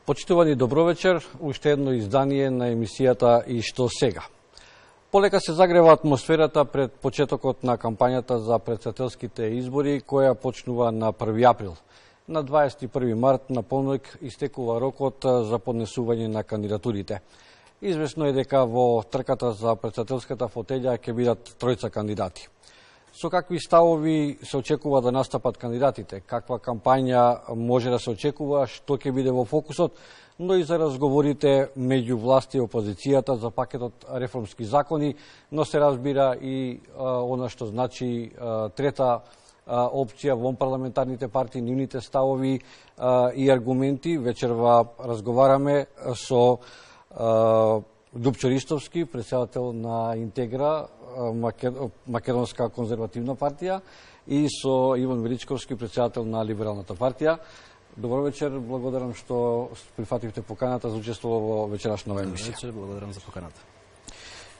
Почитувани, добро вечер, уште едно издание на емисијата И што сега. Полека се загрева атмосферата пред почетокот на кампањата за претседателските избори, која почнува на 1 април. На 21 март на полнок истекува рокот за поднесување на кандидатурите. Известно е дека во трката за претседателската фотелја ќе бидат тројца кандидати. Со какви ставови се очекува да настапат кандидатите, каква кампања може да се очекува, што ќе биде во фокусот, но и за разговорите меѓу власт и опозицијата за пакетот реформски закони, но се разбира и она што значи трета опција вон парламентарните партии, нивните ставови и аргументи. Вечерва разговараме со Дупчо Ристовски, председател на Интегра, Македонска конзервативна партија, и со Иван Величковски, председател на Либералната партија. Добро вечер, благодарам што прифативте поканата за учество во вечерашнава емисија. Добро вечер, благодарам за поканата.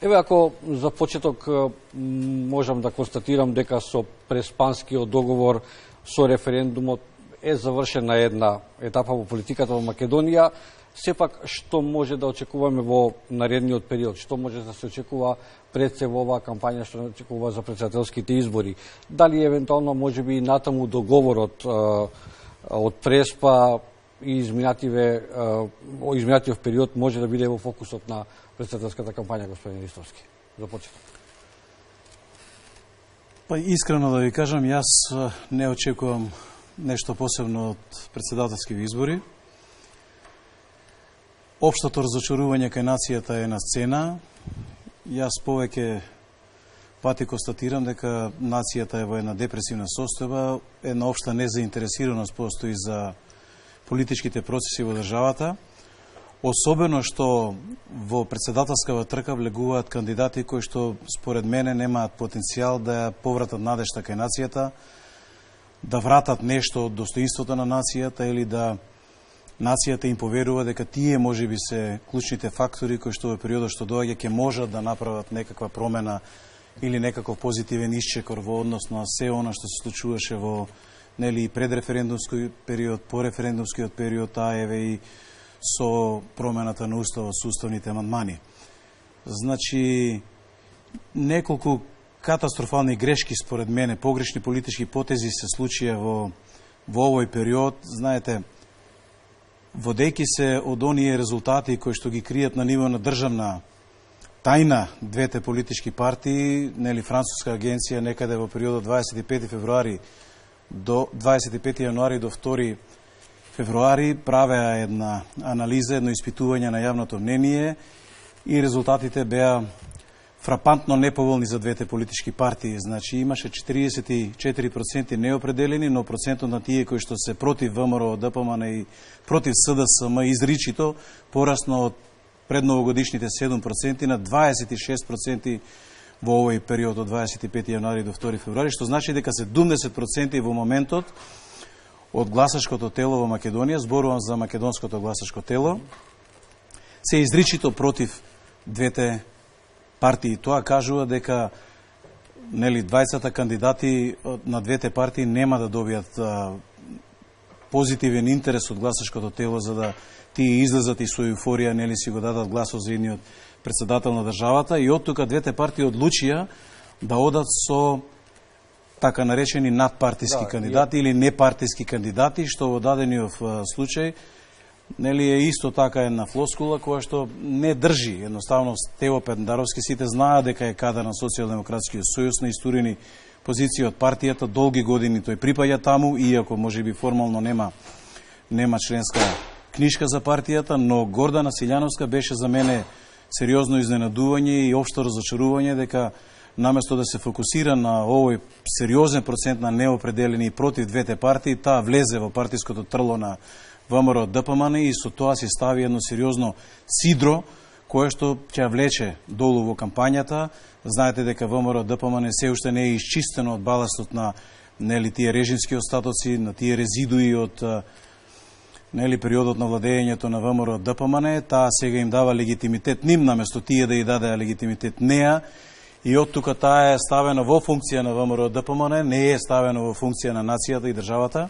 Еве, ако за почеток можам да констатирам дека со преспанскиот договор со референдумот е завршена една етапа во политиката во Македонија. Сепак, што може да очекуваме во наредниот период? Што може да се очекува пред се во оваа кампања, што се очекува за претседателските избори? Дали евентуално можеби натаму договорот од Преспа и изминатиот период може да биде во фокусот на претседателската кампања, господин Ристовски? За почеток. Па искрено да ви кажам, јас не очекувам нешто посебно од претседателски избори. Општото разочарување кај нацијата е на сцена. Јас повеќе пати констатирам дека нацијата е во една депресивна состојба, една општа незаинтересираност постои за политичките процеси во државата, особено што во претседателскава трка влегуваат кандидати кои што според мене немаат потенцијал да ја повратат надежта кај нацијата, да вратат нешто од достоинството на нацијата или да нацијата им поверува дека тие можеби се клучните фактори кои што во периодот што доаѓа ќе можат да направат некаква промена или некаков позитивен исчекор во однос на се она што се случуваше во предреферендумскиот период, по референдумскиот период, а еве и со промената на уставот со уставните амандмани. Значи, неколку катастрофални грешки според мене, погрешни политички потези се случија во овој период. Знаете, водејќи се од оние резултати кои што ги кријат на ниво на државна тајна двете политички партии, француска агенција некаде во периодот 25 февруари до 25 јануари до 2 февруари правеа една анализа, едно испитување на јавното мнение и резултатите беа фрапантно неповолни за двете политички партии. Значи имаше 44% неопределени, но процентот на тие кои што се против ВМРО, ДПМН и против СДСМ изричито порасно од предновогодишните 7% на 26% во овој период од 25 јануари до 2 февруари, што значи дека 70% во моментот од гласачкото тело во Македонија, зборувам за македонското гласачко тело, се изричито против двете партии. Тоа кажува дека двајцата кандидати на двете партии нема да добијат позитивен интерес од гласачкото тело за да тие излезат и со еуфорија си го дадат гласот за едниот председател на државата, и од тука двете партии одлучија да одат со така наречени надпартиски кандидати или непартиски кандидати, што во дадениот случај е исто така една флоскула која што не држи. Едноставно Стево Пендаровски сите знаат дека е кадар на Социјалдемократскиот сојуз, на историни позиции од партијата, долги години тој припаѓа таму, иако можеби формално нема членска книшка за партијата, но Гордана Силјановска беше за мене сериозно изненадување и општо разочарување дека наместо да се фокусира на овој сериозен процент на неопределени против двете партии, таа влезе во партиското трло на ВМРО ДПМН и со тоа се стави едно сериозно сидро кое што ќе влече долу во кампањата. Знаете дека ВМРО ДПМН се уште не е исчистено од баластот на тие режимски остатоци, на тие резидуи од периодот на владењето на ВМРО ДПМН. Таа сега им дава легитимитет ним, наместо тие да ја даде легитимитет неа. И од тука таа е ставена во функција на ВМРО ДПМН, не е ставена во функција на нацијата и државата.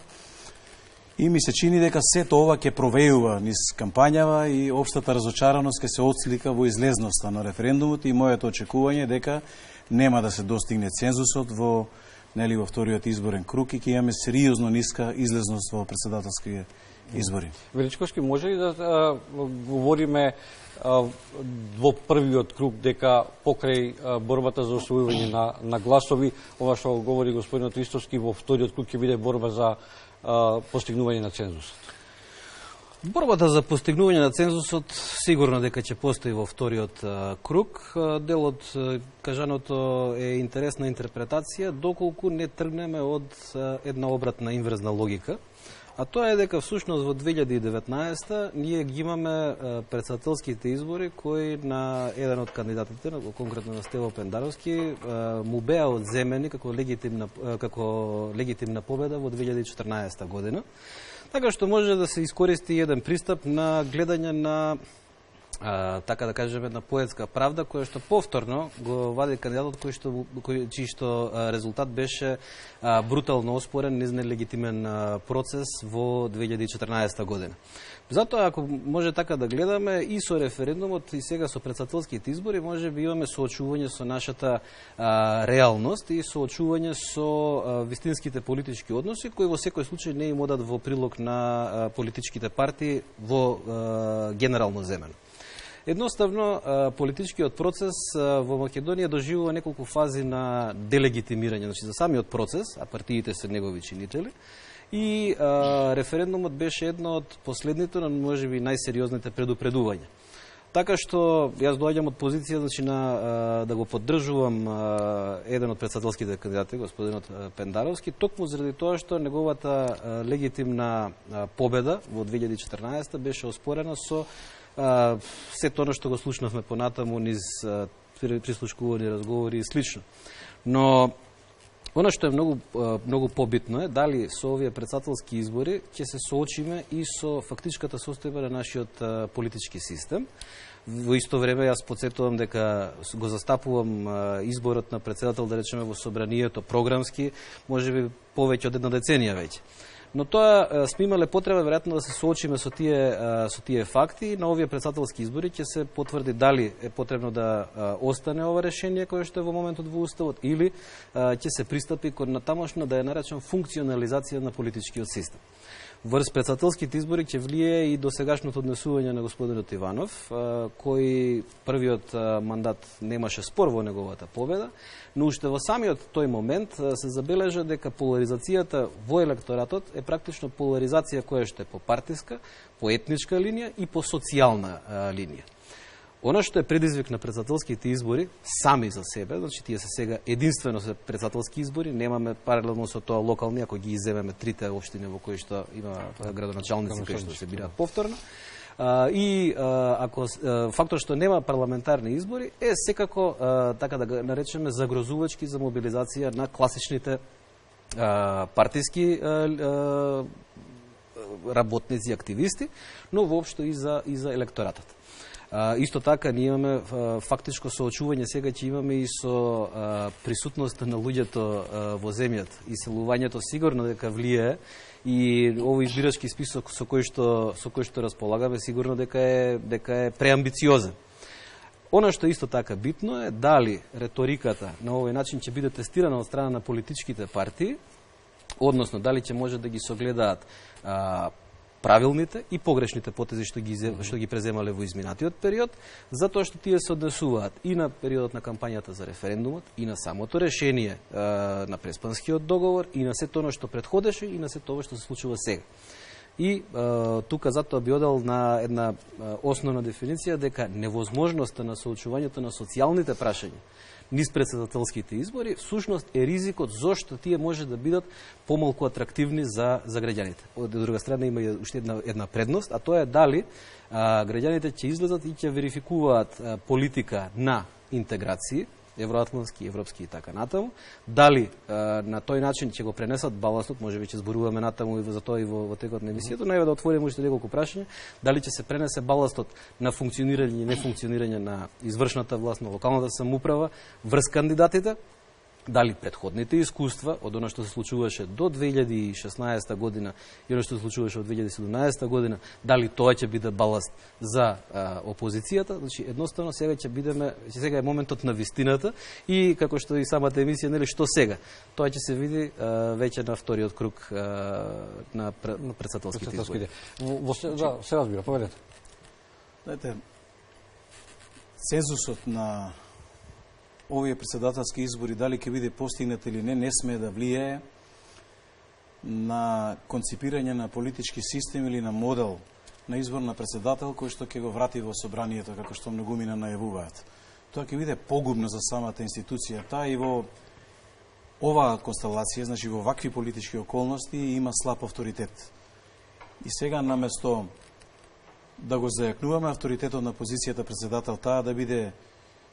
И ми се чини дека сето ова ќе провејува низ кампањава и општата разочараност ќе се отслика во излезноста на референдумот и моето очекување дека нема да се достигне цензусот во вториот изборен круг и ќе имаме сериозно ниска излезност во председателски избори. Величковски, може ли да говориме во првиот круг дека покрај борбата за освојување на гласови, ова што говори господинот Ристовски, во вториот круг ќе биде борба за постигнување на цензусот? Борбата за постигнување на цензусот сигурно дека ќе постои во вториот круг. Делот кажаното е интересна интерпретација доколку не тргнеме од една обратна инверзна логика. А тоа е дека всушност во 2019 ние ги имаме председателските избори кои на еден од кандидатите, конкретно на Стево Пендаровски, му беа одземени како легитимна победа во 2014 година. Така што може да се искористи еден пристап на гледање на така да кажеме на поетска правда која што повторно го вади кандидатот чиј што резултат беше брутално оспорен низ нелегитимен процес во 2014 година. Затоа ако може така да гледаме и со референдумот и сега со председателските избори може би имаме соочување со нашата реалност и соочување со вистинските политички односи кои во секој случај не им одат во прилог на политичките партии во генерално земено. Едноставно, политичкиот процес во Македонија доживува неколку фази на делегитимирање, значи за самиот процес, а партиите се негови чинители, и референдумот беше едно од последните, но можеби најсериозните предупредувања. Така што јас доаѓам од позиција значи да го поддржувам еден од председателските кандидати, господинот Пендаровски, токму заради тоа што неговата легитимна победа во 2014 беше оспорена со сето оно што го слушнавме понатаму низ прислушкувани разговори и слично. Но оно што е многу побитно е дали со овие председателски избори ќе се соочиме и со фактичката состојба на нашиот политички систем. Во исто време јас потсетувам дека го застапувам изборот на председател, да речеме, во собранието програмски, можеби повеќе од една деценија веќе. Но тоа сме имале потреба веројатно да се соочиме со тие факти. На овие председателски избори ќе се потврди дали е потребно да остане ова решение кое што е во моментот во уставот или ќе се пристапи кон натамошна да ја наречам функционализација на политичкиот систем. Врз председателските избори ќе влие и досегашното однесување на господинот Иванов, кој првиот мандат немаше спор во неговата победа, но уште во самиот тој момент се забележа дека поларизацијата во електоратот е практично поларизација која што е по партиска, по етничка линија и по социјална линија. Оно што е предизвик на председателските избори сами за себе, значи тие се сега единствено се председателски избори, немаме паралелно со тоа локални, ако ги изземеме трите општини во кои што има градоначалници кои што се бираат повторно. И ако фактор што нема парламентарни избори е секако така да го наречеме загрозувачки за мобилизација на класичните партиски работници, активисти, но воопшто и за електоратот. Исто така, ние имаме фактичко соочување, сега ќе имаме и со присутноста на луѓето во земјата. Иселувањето сигурно дека влијае и овој избирачки список со кој што располагаме сигурно дека е преамбициозен. Оно што исто така битно е дали реториката на овој начин ќе биде тестирана од страна на политичките партии, односно дали ќе може да ги согледаат правилните и погрешните потези што ги преземале во изминатиот период, затоа што тие се однесуваат и на периодот на кампањата за референдумот, и на самото решение на Преспанскиот договор, и на сето оно што претходеше, и на сето ова што се случува сега. И тука затоа би одел на една основна дефиниција дека невозможноста на соочувањето на социјалните прашања низ председателските избори, всушност е ризикот зошто тие може да бидат помалку атрактивни за граѓаните. Од друга страна има уште една предност, а тоа е дали граѓаните ќе излезат и ќе верификуваат политика на интеграција, евроатлантски, европски и така натаму, дали на тој начин ќе го пренесат баластот, можеби ќе зборуваме натаму и за тоа и во текот на емисијата, но еве да отвориме уште неколку прашања, дали ќе се пренесе баластот на функционирање и нефункционирање на извршната власт, на локалната самоуправа врз кандидатите, дали претходните искуства од оно што се случуваше до 2016 година и оно што се случуваше од 2017 година, дали тоа ќе биде баласт за опозицијата. Значи едноставно сега сега е моментот на вистината и како што и самата емисија, нели, што сега. Тоа ќе се види веќе на вториот круг на претседателските избори. Да, се разбира, поведете. Знаете, цензусот на овие претседателски избори, дали ќе биде постигнат или не смее да влијае на конципирање на политички систем или на модел на избор на председател кој што ќе го врати во собранието, како што многумина најавуваат. Тоа ќе биде погубно за самата институција. Таа и во оваа констелација, значи во вакви политички околности, има слаб авторитет. И сега наместо да го зајакнуваме авторитетот на позицијата председател, таа да биде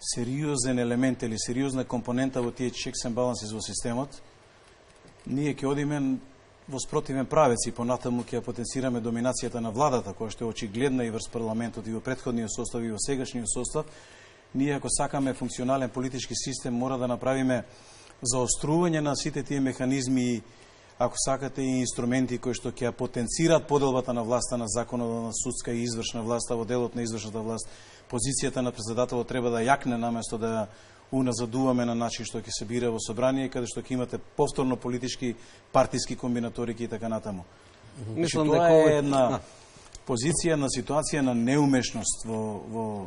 сериозен елемент или сериозна компонента во тие checks and balances во системот, ние ќе одиме во спротивен правец и понатаму ќе потенцираме доминацијата на владата, која што е очигледна и врз парламентот и во претходниот состав и во сегашниот состав. Ние, ако сакаме функционален политички систем, мора да направиме заострување на сите тие механизми, ако сакате, и инструменти кои што ќе потенцираат поделбата на власта, на законодавна, судска и извршна власт, а во делот на извршната власт позицијата на председателот треба да јакне наместо да уназадуваме на начин што ќе се бира во собрание, каде што ќе имате повторно политички, партиски комбинаторики и така натаму. Мислам тоа дека е една позиција на ситуација на неумешност во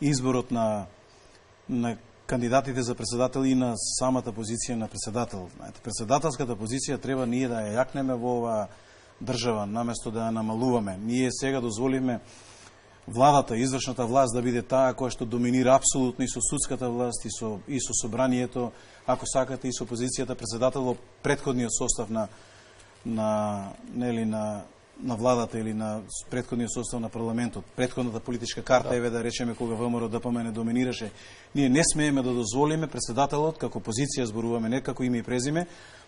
изборот на кандидатите за председател и на самата позиција на председател. Председателската позиција треба ние да ја јакнеме во оваа држава, наместо да ја намалуваме. Ние сега дозволивме владата, извршната власт да биде таа која што доминира апсолутно и со судската власт и со собранието, ако сакате и со позицијата председател во претходниот состав на владата или на претходниот состав на парламентот. Претходната политичка карта, еве да речеме кога ВМРО ДПМН доминираше, ние не смееме да дозволиме председателот како позиција, зборуваме не како име и презиме,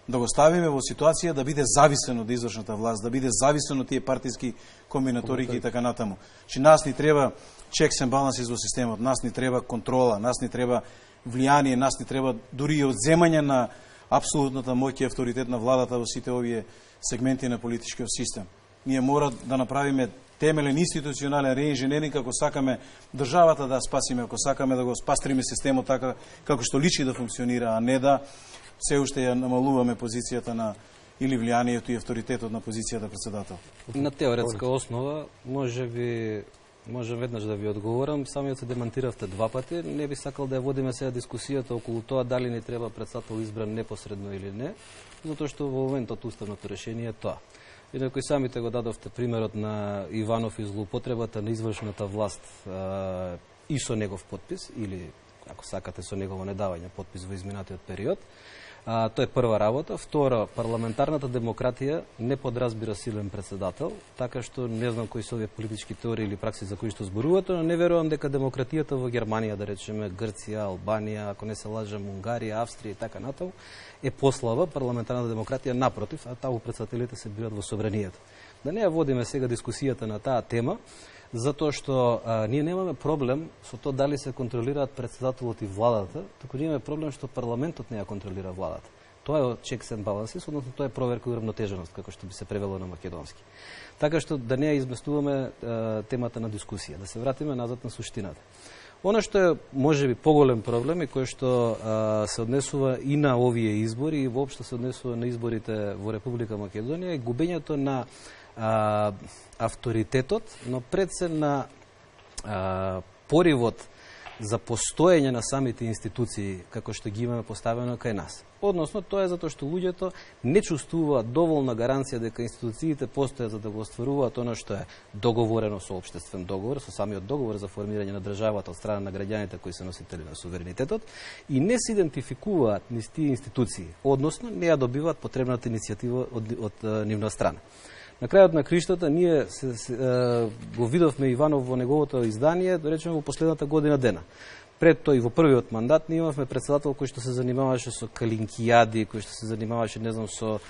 да го ставиме во ситуација да биде зависен од извршната власт, да биде зависен од тие партиски комбинаторики и така натаму. Че нас ни треба checks and balances во системот, нас ни треба контрола, нас ни треба влијание, нас ни треба дури и одземање на апсолутната моќ и авторитет на владата во сите овие сегменти на политичкиот систем. Ние мора да направиме темелен институционален реинженеринг ако сакаме државата да спасиме, ако сакаме да го спастриме системот така како што личи да функционира, а не да се уште ја намалуваме позицијата на или влијанието и авторитетот на позицијата председател. На теоретска основа, можем веднаш да ви одговорам, самиот се демантиравте два пати, не би сакал да ја водиме сега дискусијата околу тоа дали не треба председател избран непосредно или не, затоа што во моментот уставното решение е тоа. Инаку самите го дадовте примерот на Иванов и злоупотребата на извршната власт и со негов подпис, или, ако сакате, со негово недавање подпис во изминатиот период. Тоа е прва работа. Втора, парламентарната демократија не подразбира силен председател, така што не знам кои се овие политички теории или пракси за кои што зборувате, но не верувам дека демократијата во Германија, да речеме Грција, Албанија, ако не се лажам Унгарија, Австрија и така натаму, е послаба. Парламентарната демократија напротив, а таму председателите се бират во собранието. Да не ја водиме сега дискусијата на таа тема, затоа што ние немаме проблем со тоа дали се контролираат председателот и владата, туку ние имаме проблем што парламентот не ја контролира владата. Тоа е checks and balances, односно тоа е проверка и уравнотеженост, како што би се превело на македонски. Така што да не ја изместуваме темата на дискусија, да се вратиме назад на суштината. Оно што е можеби поголем проблем и кој што се однесува и на овие избори и воопшто се однесува на изборите во Република Македонија е губењето на авторитетот, но пред се на поривот за постоење на самите институции како што ги имаме поставено кај нас. Односно, тоа е затоа што луѓето не чувствуваат доволна гаранција дека институциите постојат за да го остваруваат она што е договорено со општествен договор, со самиот договор за формирање на државата од страна на граѓаните кои се носители на суверенитетот и не се идентификуваат низ тие институции, односно не ја добиваат потребната иницијатива од нивна страна. На крајот на криштата ние го видовме Иванов во неговото издание, да речеме во последната година дена. Пред тој во првиот мандат ние имавме председател кој што се занимаваше со калинкијади, кој што се занимаваше, не знам, со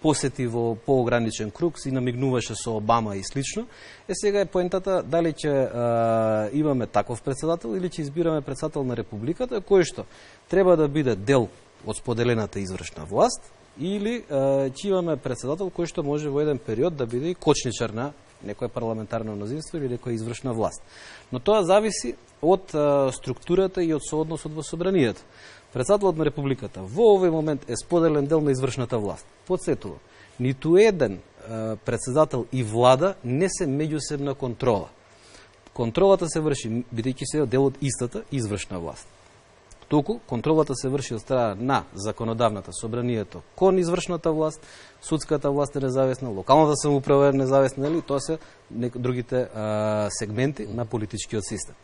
посети во поограничен круг, си намигнуваше со Обама и слично. Сега е поентата дали ќе имаме таков председател или ќе избираме председател на Републиката, кој што треба да биде дел од споделената извршна власт, или ќе имаме председател кој што може во еден период да биде и кочничар на некоја парламентарно мнозинство или некоја извршна власт. Но тоа зависи од структурата и од соодносот во собранието. Председателот на Републиката во овој момент е споделен дел на извршната власт. Подсетувам, ниту еден председател и влада не се меѓусебна контрола. Контролата се врши, бидејќи се дел од истата извршна власт. Туку контролата се врши од страна на законодавната, собранието, кон извршната власт, судската власт е независна, локалната самоуправа е независна, или тоа се другите сегменти на политичкиот систем.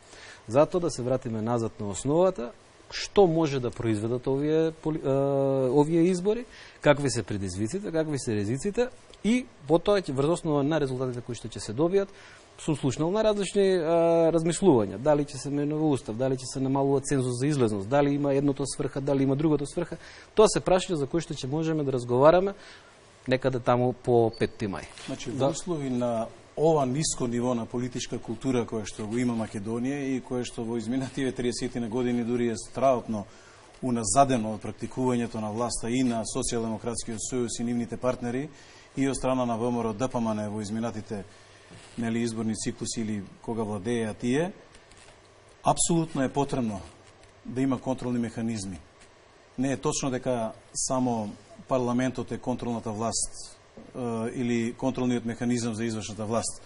Затоа да се вратиме назад на основата, што може да произведат овие избори, какви се предизвиците, какви се ризиците и потоа врз основа на резултатите кои што ќе се добијат, сум слушнал на различни размислувања, дали ќе се менува устав, дали ќе се намалува цензус за излезност, дали има едното сврха, дали има другото сврха. Тоа се прашања за кои што ќе можеме да разговараме некаде таму по 5 мај. Значи, во услови на ова ниско ниво на политичка култура која што го има Македонија и која што во изминативе 30 на години дури е страутно уназадено од практикувањето на власта и на Социјалдемократскиот сојуз и нивните партнери и од страна на ВМРО ДПМН во изминатите изборни циклуси или кога владеја тие, апсолутно е потребно да има контролни механизми. Не е точно дека само парламентот е контролната власт или контролниот механизам за извршната власт.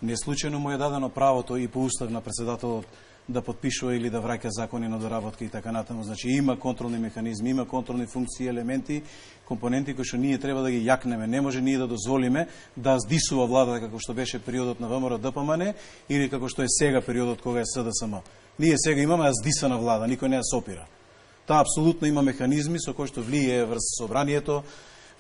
Не случајно му е дадено правото и по устав на председателот да подпишува или да враќа закони на доработка и така натаму. Значи има контролни механизми, има контролни функции, елементи, компоненти кои што ние треба да ги јакнеме. Не може ние да дозволиме да здисува владата како што беше периодот на ВМРО ДПМН или како што е сега периодот кога е СДСМ. Ние сега имаме здисана влада, никој не ја сопира. Таа апсолутно има механизми со кои што влие врз собранието,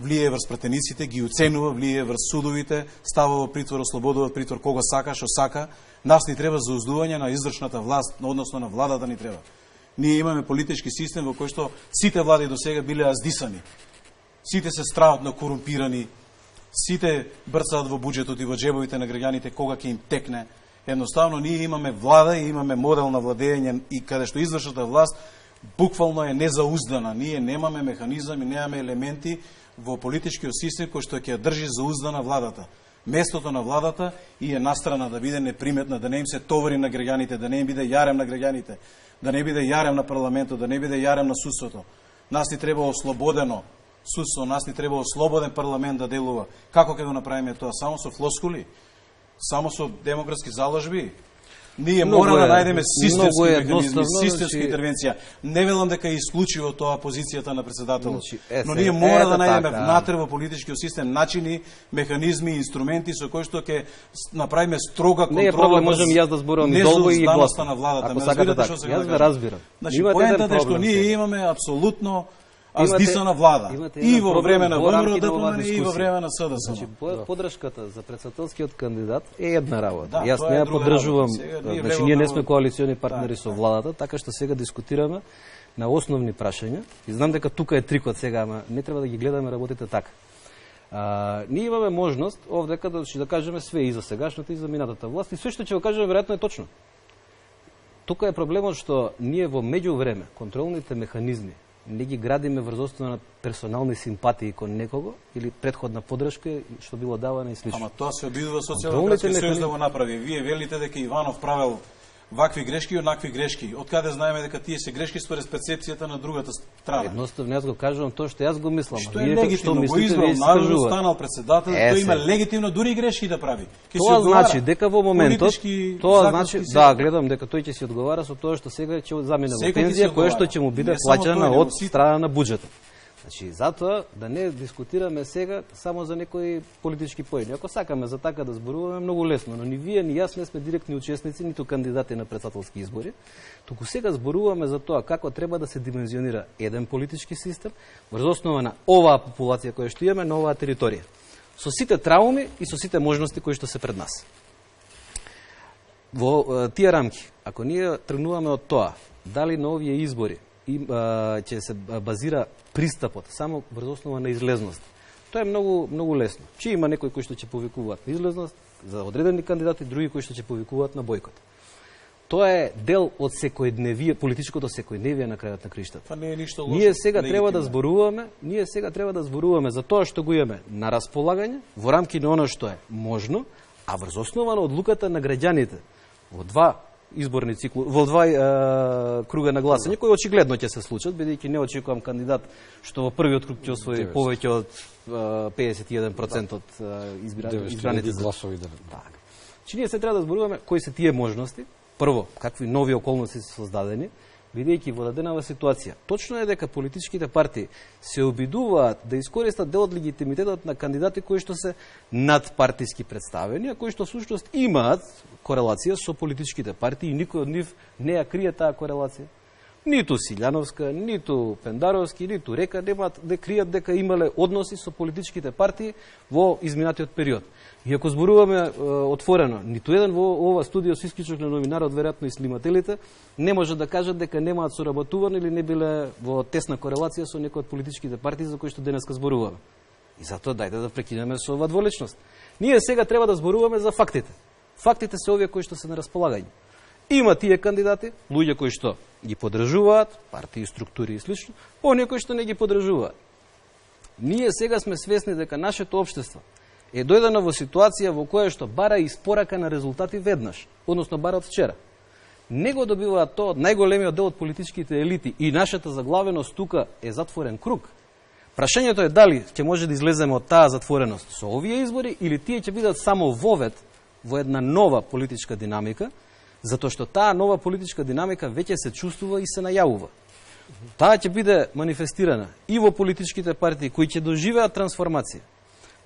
влие врз пратениците, ги оценува, влие врз судовите, става во притвор, ослободува притвор кога сака, што сака. Нас ни треба зауздување на извршната власт, односно на владата ни треба. Ние имаме политички систем во кој што сите влади до сега биле аздисани. Сите се страутно корумпирани, сите брцаат во буџетот и во джебовите на граѓаните кога ќе им текне. Едноставно ние имаме влада и имаме модел на владење и каде што извршната власт буквално е незауздана. Ние немаме механизам и немаме елементи во политичкиот систем кој што ќе ја држи зауздана владата. Местото на владата и е настрана да биде неприметна, да не им се товари на граѓаните, да не им биде јарем на граѓаните, да не биде јарем на парламентот, да не биде јарем на судството. Нас ни треба ослободено судство, нас ни треба ослободен парламент да делува. Како ќе го направиме тоа? Само со флоскули? Само со демократски заложби? Ние мора да најдеме системски механизми, системска интервенција. Не велам дека е исклучиво тоа позицијата на председателот, но ние мора да најдеме внатре во политичкиот систем начини, механизми, инструменти со кои што ќе направиме строга контрола. Не е проблем, можам јас да зборувам и долго и гласно на владата. Ако сакате така, јас ве разбирам. Значи, поентата е што ние имаме апсолутно аздисана влада. И во време на ВМРО ДПМН и во време на СДСМ. Значи, подршката за председателскиот кандидат е една работа. Јас не ја поддржувам, значи ние не сме коалициони партнери со владата, така што сега дискутираме на основни прашања. И знам дека тука е трикот сега, ама не треба да ги гледаме работите така. Ние имаме можност овдека да кажеме све и за сегашната и за минатата власт и све што ќе го кажеме веројатно е точно. Тука е проблемот што ние во меѓувреме контролните механизми не ги градиме врз основа на персонални симпатии кон некого или претходна поддршка што било давана и слично. Ама тоа се обидува Социјалдемократскиот сојуз да го направи. Вие велите дека Иванов правел вакви грешки и онакви грешки. Од каде знаеме дека тие се грешки според перцепцијата на другата страна? Едноставно јас го кажувам тоа што јас го мислам. Што е легитимно, го избрал народот, станал председател, тој има легитимно дури и грешки да прави. Тоа значи дека во моментот, тоа значи да гледам дека тој ќе си одговара со тоа што сега ќе замине во пензија, која што ќе му биде плаќана од страна на буџетот. Значи, затоа да не дискутираме сега само за некои политички поени. Ако сакаме за така да зборуваме, многу лесно, но ни вие, ни јас не сме директни учесници, ниту кандидати на председателски избори. Туку сега зборуваме за тоа како треба да се димензионира еден политички систем врз основа на оваа популација која што имаме на оваа територија. Со сите трауми и со сите можности кои што се пред нас. Во тие рамки, ако ние тргнуваме од тоа, дали на овие избори ќе се базира пристапот само врз основа на излезност, Тоа е многу лесно. Че има некои кои што ќе повикуваат на излезност за одредени кандидати, други кои што ќе повикуваат на бойкот. Тоа е дел од секојдневие, политичкото секојдневие на крајот на криштата. Па не е ништо лошо. Ние сега треба да зборуваме за тоа што го имаме на располагање во рамки на оно што е можно, а врз основа на одлуката на граѓаните во два изборни цикли, во два круга на гласање, кои очигледно ќе се случат, бидејќи не очекувам кандидат што во првиот круг ќе освои повеќе од 51% од избраните гласови. Така. Че ние се треба да зборуваме кои се тие можности, прво, какви нови околности се создадени, бидејќи во даденава ситуација. Точно е дека политичките партии се обидуваат да искористат дел од легитимитетот на кандидати кои што се надпартиски представени, а кои што всушност имаат корелација со политичките партии и никој од нив не ја крие таа корелација. Ниту Силјановска, ниту Пендаровски, ниту Река немаат да кријат дека имале односи со политичките партии во изминатиот период. И ако зборуваме отворено, ниту еден во ова студио со исклучок на новинарот, веројатно и снимателите, не може да кажат дека немаат соработувани или не биле во тесна корелација со некои од политичките партии за кои што денеска зборуваме. И затоа дајте да прекинеме со ова дволичност. Ние сега треба да зборуваме за фактите. Фактите се овие кои што се на располагање. Има тие кандидати, луѓе кои што ги поддржуваат, партии, структури и слично, оние кои што не ги поддржуваат. Ние сега сме свесни дека нашето општество е дојдено во ситуација во која што бара испорака на резултати веднаш, односно бара од вчера. Не го добиваат тоа од најголемиот дел од политичките елити и нашата заглавеност тука е затворен круг. Прашањето е дали ќе може да излеземе од таа затвореност со овие избори или тие ќе бидат само вовед во една нова политичка динамика, затоа што таа нова политичка динамика веќе се чувствува и се најавува. Таа ќе биде манифестирана и во политичките партии кои ќе доживеат трансформација.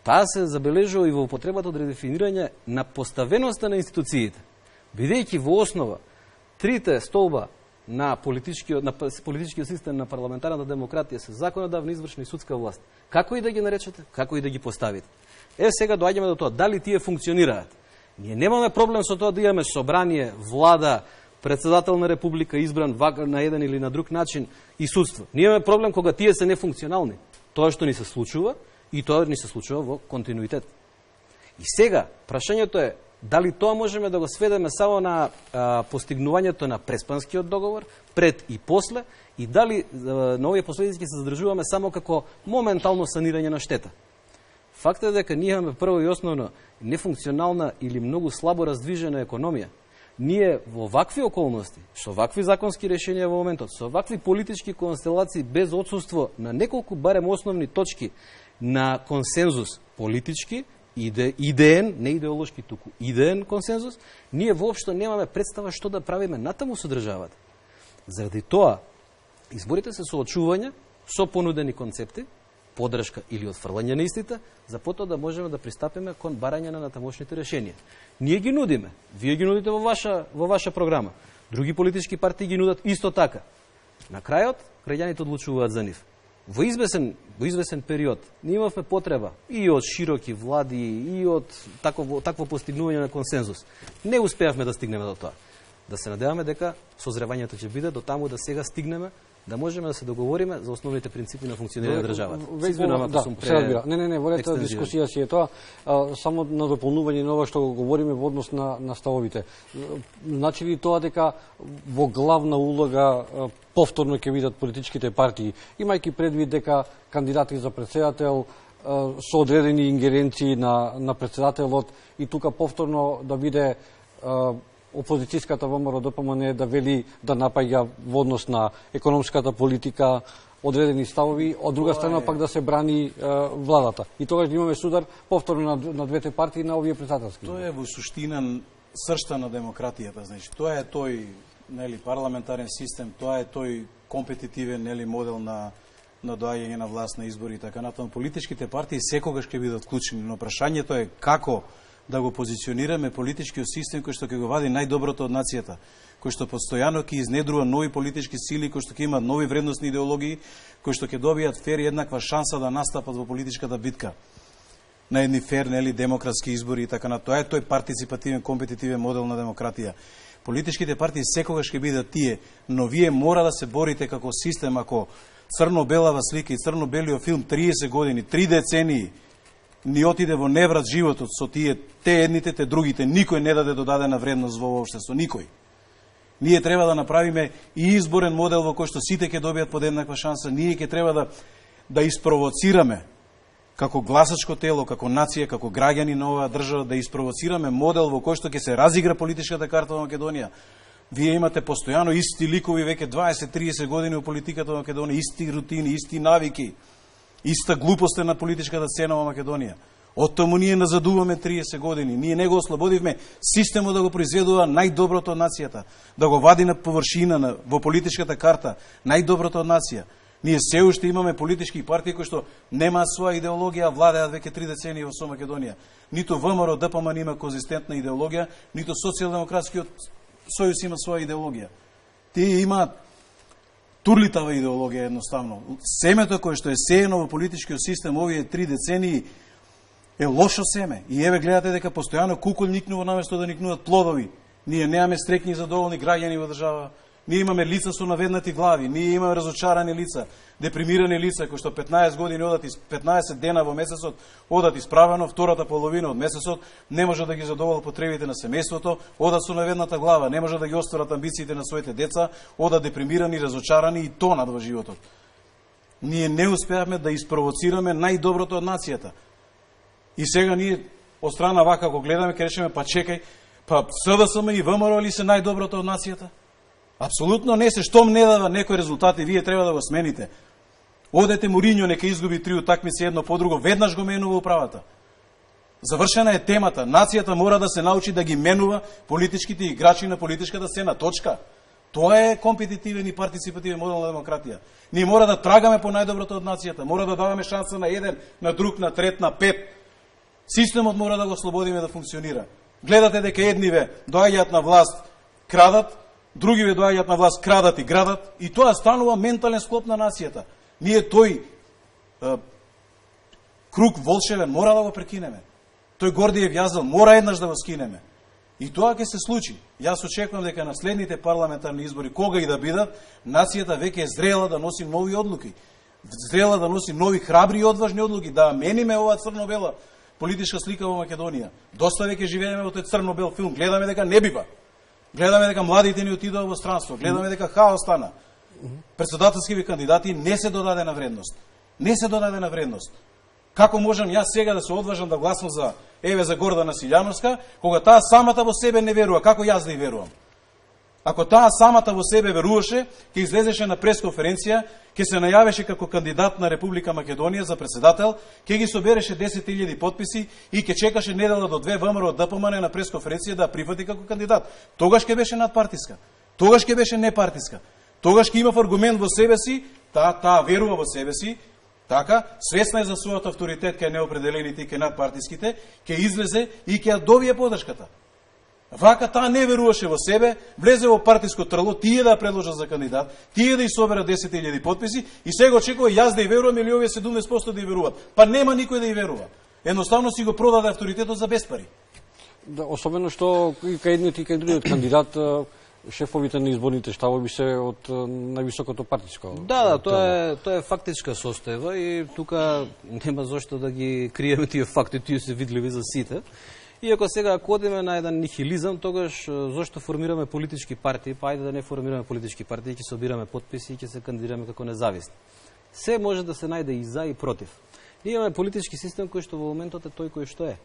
Таа се забележува и во потребата од редефинирање на поставеноста на институциите, бидејќи во основа трите столба на политичкиот систем на парламентарната демократија се законодавна, извршна и судска власт. Како и да ги наречете, како и да ги поставите. Сега доаѓаме до тоа, дали тие функционираат. Ние немаме проблем со тоа да имаме собрание, влада, председател на република избран на еден или на друг начин и судство. Ние имаме проблем кога тие се нефункционални. Тоа што ни се случува и тоа ни се случува во континуитет. И сега, прашањето е дали тоа можеме да го сведеме само на постигнувањето на Преспанскиот договор, пред и после, и дали на овие последици ќе се задржуваме само како моментално санирање на штета. Фактот е дека ние имаме прво и основно нефункционална или многу слабо раздвижена економија. Ние во вакви околности, со вакви законски решенија во моментот, со вакви политички констелации без отсуство на неколку барем основни точки на консензус политички, идеен, не идеолошки туку, идеен консензус, ние воопшто немаме представа што да правиме натаму со државата. Заради тоа, изборите се соочување со понудени концепти, поддршка или отфрлање на истите, за потоа да можеме да пристапиме кон барање на натамошните решенија. Ние ги нудиме, вие ги нудите во ваша програма, други политички партии ги нудат исто така. На крајот, граѓаните одлучуваат за нив. Во извесен период ние имавме потреба и од широки влади, и од такво постигнување на консензус. Не успеавме да стигнеме до тоа. Да се надеваме дека созревањето ќе биде до таму да сега стигнеме да можеме да се договориме за основните принципи на функционирање на државата. Извинувам ако сум Не, во ред дискусија си е тоа, само на дополнување на ова што говориме во однос на ставовите. Значи ли тоа дека во главна улога повторно ќе бидат политичките партии, имајќи предвид дека кандидати за председател со одредени ингеренции на председателот и тука повторно да биде опозицијската ВМРО ДПМН да вели да напаѓа во однос на економската политика одредени ставови, од друга страна пак да се брани владата. И тогаш да имаме судар повторно на двете партии на овие председателски. Тоа е во суштина сршта на демократијата, значи тоа е тој парламентарен систем, тоа е тој компетитивен модел на доаѓање на власт на избори и така натаму. Политичките партии секогаш ќе бидат вклучени, но прашањето е како да го позиционираме политичкиот систем кој што ќе го вади најдоброто од нацијата, кој што постојано ќе изнедрува нови политички сили, кој што ќе имаат нови вредностни идеологии, кои што ќе добијат фер и еднаква шанса да настапат во политичката битка на едни фер, демократски избори и така на тоа е тој партиципативен, компетитивен модел на демократија. Политичките партии секогаш ќе бидат тие, но вие мора да се борите како систем, ако црно-белава слика и црно-белиот филм 30 години, 3 децении, ни отиде во неврат животот со те едните, те другите. Никој не даде додадена вредност во општество, никој. Ние треба да направиме и изборен модел во кој што сите ќе добијат под еднаква шанса. Ние ќе треба да испровоцираме како гласачко тело, како нација, како граѓани на оваа држава, да испровоцираме модел во кој што ќе се разигра политичката карта во Македонија. Вие имате постојано исти ликови веќе 20-30 години во политиката во Македонија, исти рутини, исти навики, иста глупост на политичката сцена во Македонија. Од тому ние назадуваме 30 години. Ние не го ослободивме системот да го произведува најдоброто од нацијата, да го вади на површина во политичката карта најдоброто од нација. Ние се уште имаме политички партии кои што немаат своја идеологија, владеат веќе 3 децении во Македонија. Ниту ВМРО ДПМН има конзистентна идеологија, ниту Социјалдемократскиот сојуз има своја идеологија. Тие имаат турлитава идеологија едноставно. Семето кое што е сеено во политичкиот систем овие 3 децении е лошо семе. И еве гледате дека постојано кукол никнува наместо да никнуваат плодови. Ние немаме среќни и задоволни граѓани во држава. Ние имаме лица со наведнати глави, ние имаме разочарани лица, депримирани лица кои што 15 години одат 15 дена во месецот одат исправено, втората половина од месецот не може да ги задоволи потребите на семејството, одат со наведната глава, не може да ги остварат амбициите на своите деца, одат депримирани, разочарани и тонат во животот. Ние не успеавме да испровоцираме најдоброто од нацијата. И сега ние од страна вака го гледаме, ке речеме, па чекај, па СДСМ и ВМРО ли се најдоброто од нацијата? Апсолутно не се. Штом не дава некои резултати, вие треба да го смените. Одете Моринјо, нека изгуби 3 утакмици едно по друго, веднаш го менува управата. Завршена е темата. Нацијата мора да се научи да ги менува политичките играчи на политичката сцена. Точка. Тоа е компетитивен и партиципативен модел на демократија. Ние мора да трагаме по најдоброто од нацијата. Мора да даваме шанса на еден, на друг, на трет, на пет. Системот мора да го ослободиме да функционира. Гледате дека едниве доаѓаат на власт, крадат, другиве доаѓаат на власт, крадат и градат, и тоа станува ментален склоп на нацијата. Ние тој круг волшевен мора да го прекинеме. Тој Гордиев јазел мора еднаш да го скинеме. И тоа ќе се случи. Јас очекувам дека на следните парламентарни избори, кога и да бидат, нацијата веќе е зрела да носи нови одлуки. Зрела да носи нови храбри и одважни одлуки, да мениме оваа црно-бела политичка слика во Македонија. Доста веќе живееме во тој црно-бел филм. Гледаме дека не бива. Гледаме дека младите ни отидоа во странство. Гледаме дека хаос стана. Председателскиви кандидати не се додадена вредност. Не се додадена вредност. Како можам јас сега да се одважам да гласам за Гордана Силјановска, кога таа самата во себе не верува? Како јас да ја верувам? Ако таа самата во себе веруваше, ќе излезеше на пресконференција, ќе се најавеше како кандидат на Република Македонија за председател, ќе ги собереше 10.000 подписи и ќе чекаше недела до 2 ВМРО ДПМН на пресконференција да прифати како кандидат. Тогаш ќе беше надпартиска. Тогаш ќе беше непартиска. Тогаш ќе имав аргумент во себе си, таа верува во себе си, така, свесна е за својот авторитет кај неопределените и кај надпартиските, ќе излезе и ќе ја добие подршката. Вака таа не веруваше во себе, влезе во партиско трло, тие да ја предложат за кандидат, тие да ја соберат 10.000 подписи и сега очекува јас да ја верувам или овие 70% да ја веруваат. Па нема никој да ја верува. Едноставно си го продаде авторитетот за безпари. Да, особено што и кај едниот и кај другиот кандидат шефовите на изборните штабови се од највисокото партиско. Да, тоа е фактичка состојба и тука нема зошто да ги криеме тие факти, тие се видливи за сите. Иако сега ако одиме на еден нихилизам, тогаш зошто формираме политички партии, па ајде да не формираме политички партии, ќе собираме подписи и ќе се кандидираме како независни. Се може да се најде и за и против. Ние имаме политички систем кој што во моментот е тој кој што е.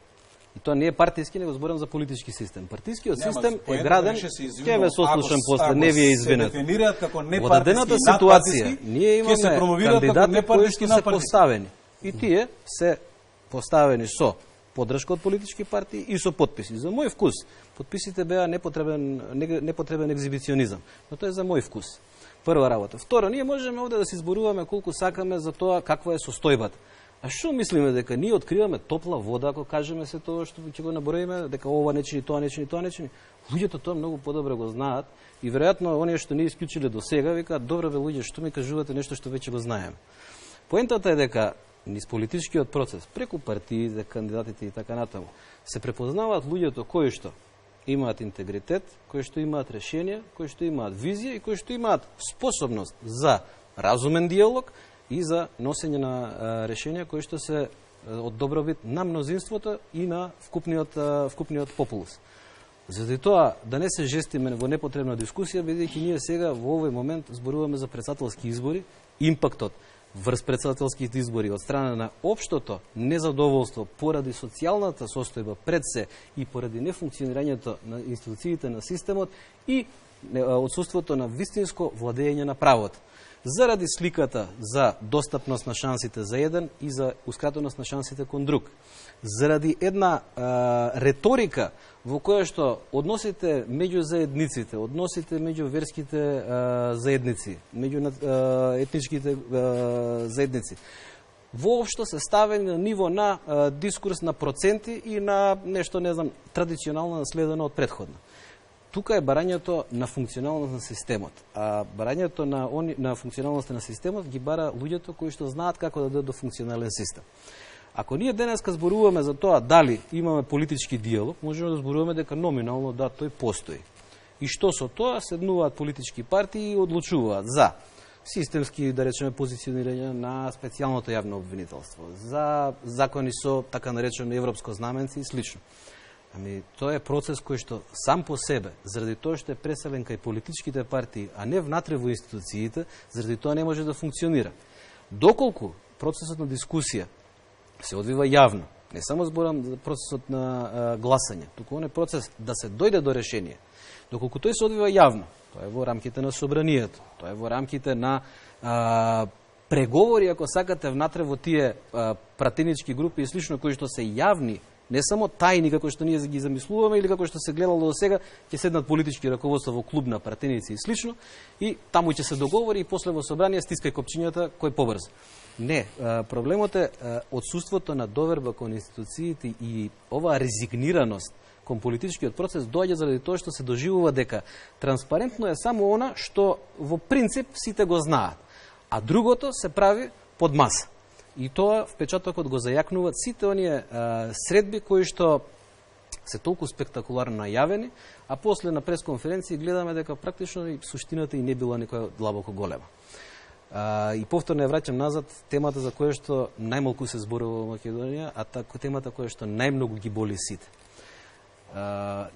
И тоа не е партиски, него зборам за политички систем. Партискиот систем е граден, ќе ве сослушам после, не ви е извинете. Во дадената ситуација, ние имаме кандидати кои што се поставени. И тие се поставени со поддршка од политички партии и со подписи. За мој вкус, подписите беа непотребен екзибиционизам, но тоа е за мој вкус. Прва работа. Второ, ние можеме овде да се изборуваме колку сакаме за тоа каква е состојбата. А што мислиме дека ние откриваме топла вода ако кажеме се тоа што ќе го наброиме, дека ова не чини, тоа не чини, тоа не чини? Луѓето тоа многу подобро го знаат и веројатно оние што не исклучиле до сега викаат: добро бе луѓе, што ми кажувате нешто што веќе го знаеме. Поентата е дека низ политичкиот процес, преку партиите, кандидатите и така натаму, се препознаваат луѓето кои што имаат интегритет, кои што имаат решенија, кои што имаат визија и кои што имаат способност за разумен диалог и за носење на решенија кои што се од добробит на мнозинството и на вкупниот популус. Заради тоа, да не се жестиме во непотребна дискусија, бидејќи ние сега во овој момент зборуваме за председателски избори, импактот врз председателските избори од страна на општото незадоволство поради социјалната состојба пред се и поради нефункционирањето на институциите на системот и отсуството на вистинско владење на правото. Заради сликата за достапност на шансите за еден и за ускратеност на шансите кон друг. Заради една реторика во која што односите меѓу заедниците, односите меѓу верските заедници, меѓу етничките заедници, воопшто се ставени на ниво на дискурс на проценти и на нешто, не знам, традиционално наследено од предходно. Тука е барањето на функционалност на системот. А барањето на функционалност на системот ги бара луѓето кои што знаат како да дадат до функционален систем. Ако ние денеска зборуваме за тоа дали имаме политички диалог, можеме да зборуваме дека номинално да, тој постои. И што со тоа седнуваат политички партии и одлучуваат за системски, да речеме, позиционирање на специјалното јавно обвинителство, за закони со, така наречено, европско знаменце и слично. Ами, тоа е процес кој што сам по себе, заради тоа што е преселен кај политичките партии, а не внатре во институциите, заради тоа не може да функционира. Доколку процесот на дискусија се одвива јавно, не само зборам за процесот на гласање, туку он е процес да се дојде до решение. Доколку тој се одвива јавно, тоа е во рамките на собранието, тоа е во рамките на преговори, ако сакате, внатре во тие пратенички групи и слично, кои што се јавни, не само тајни, како што ние ги замислуваме, или како што се гледало до сега, ќе седнат политички раководства во клуб на пратеници и слично, и таму ќе се договори и после во собрание стискај копчињата кој побрзо. Не, проблемот е отсуството на доверба кон институциите и оваа резигнираност кон политичкиот процес доаѓа заради тоа што се доживува дека транспарентно е само она што во принцип сите го знаат, а другото се прави под маса. И тоа впечатокот го зајакнуваат сите оние средби кои што се толку спектакуларно најавени, а после на пресконференции гледаме дека практично и суштината и не била некоја длабоко голема. И повторно ја враќам назад темата за која што најмалку се зборува во Македонија, а темата која што најмногу ги боли сите.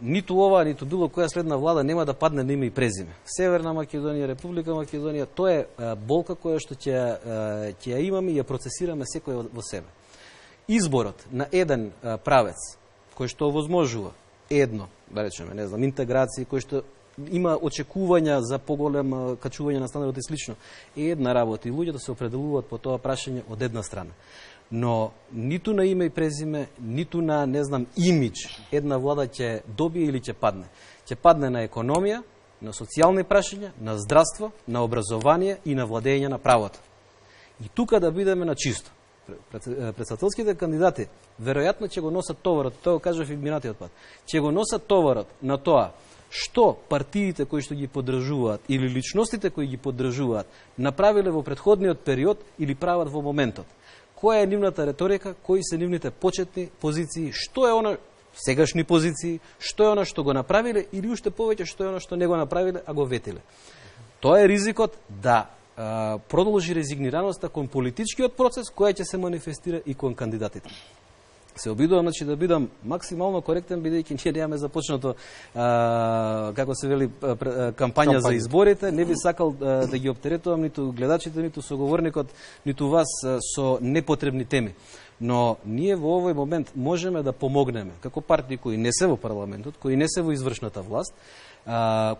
Ниту ова, ниту било која следна влада нема да падне на име и презиме. Северна Македонија, Република Македонија, тоа е болка која што ќе ја имаме и ја процесираме секој во себе. Изборот на еден правец кој што овозможува едно, да речеме, не знам, интеграција, кој што има очекувања за поголем качување на стандардот и слично, е една работа и луѓето се определуваат по тоа прашање од една страна. Но ниту на име и презиме, ниту на, не знам, имидж една влада ќе добие или ќе падне. Ќе падне на економија, на социјални прашања, на здравство, на образование и на владење на правото. И тука да бидеме на чисто. Председателските кандидати веројатно ќе го носат товарот, тоа го кажав и минатиот пат, ќе го носат товарот на тоа што партиите кои што ги поддржуваат или личностите кои ги поддржуваат направиле во претходниот период или прават во моментот. Која е нивната реторика, кои се нивните почетни позиции, што е она сегашни позиции, што е она што го направиле или уште повеќе што е она што не го направиле, а го ветиле. Тоа е ризикот да продолжи резигнираноста кон политичкиот процес која ќе се манифестира и кон кандидатите. Се обидувам, значи, да бидам максимално коректен, бидејќи ние немаме започнато, како се вели, кампања за изборите. Не би сакал да ги оптеретувам ниту гледачите, ниту соговорникот, ниту вас со непотребни теми. Но ние во овој момент можеме да помогнеме, како партии кои не се во парламентот, кои не се во извршната власт,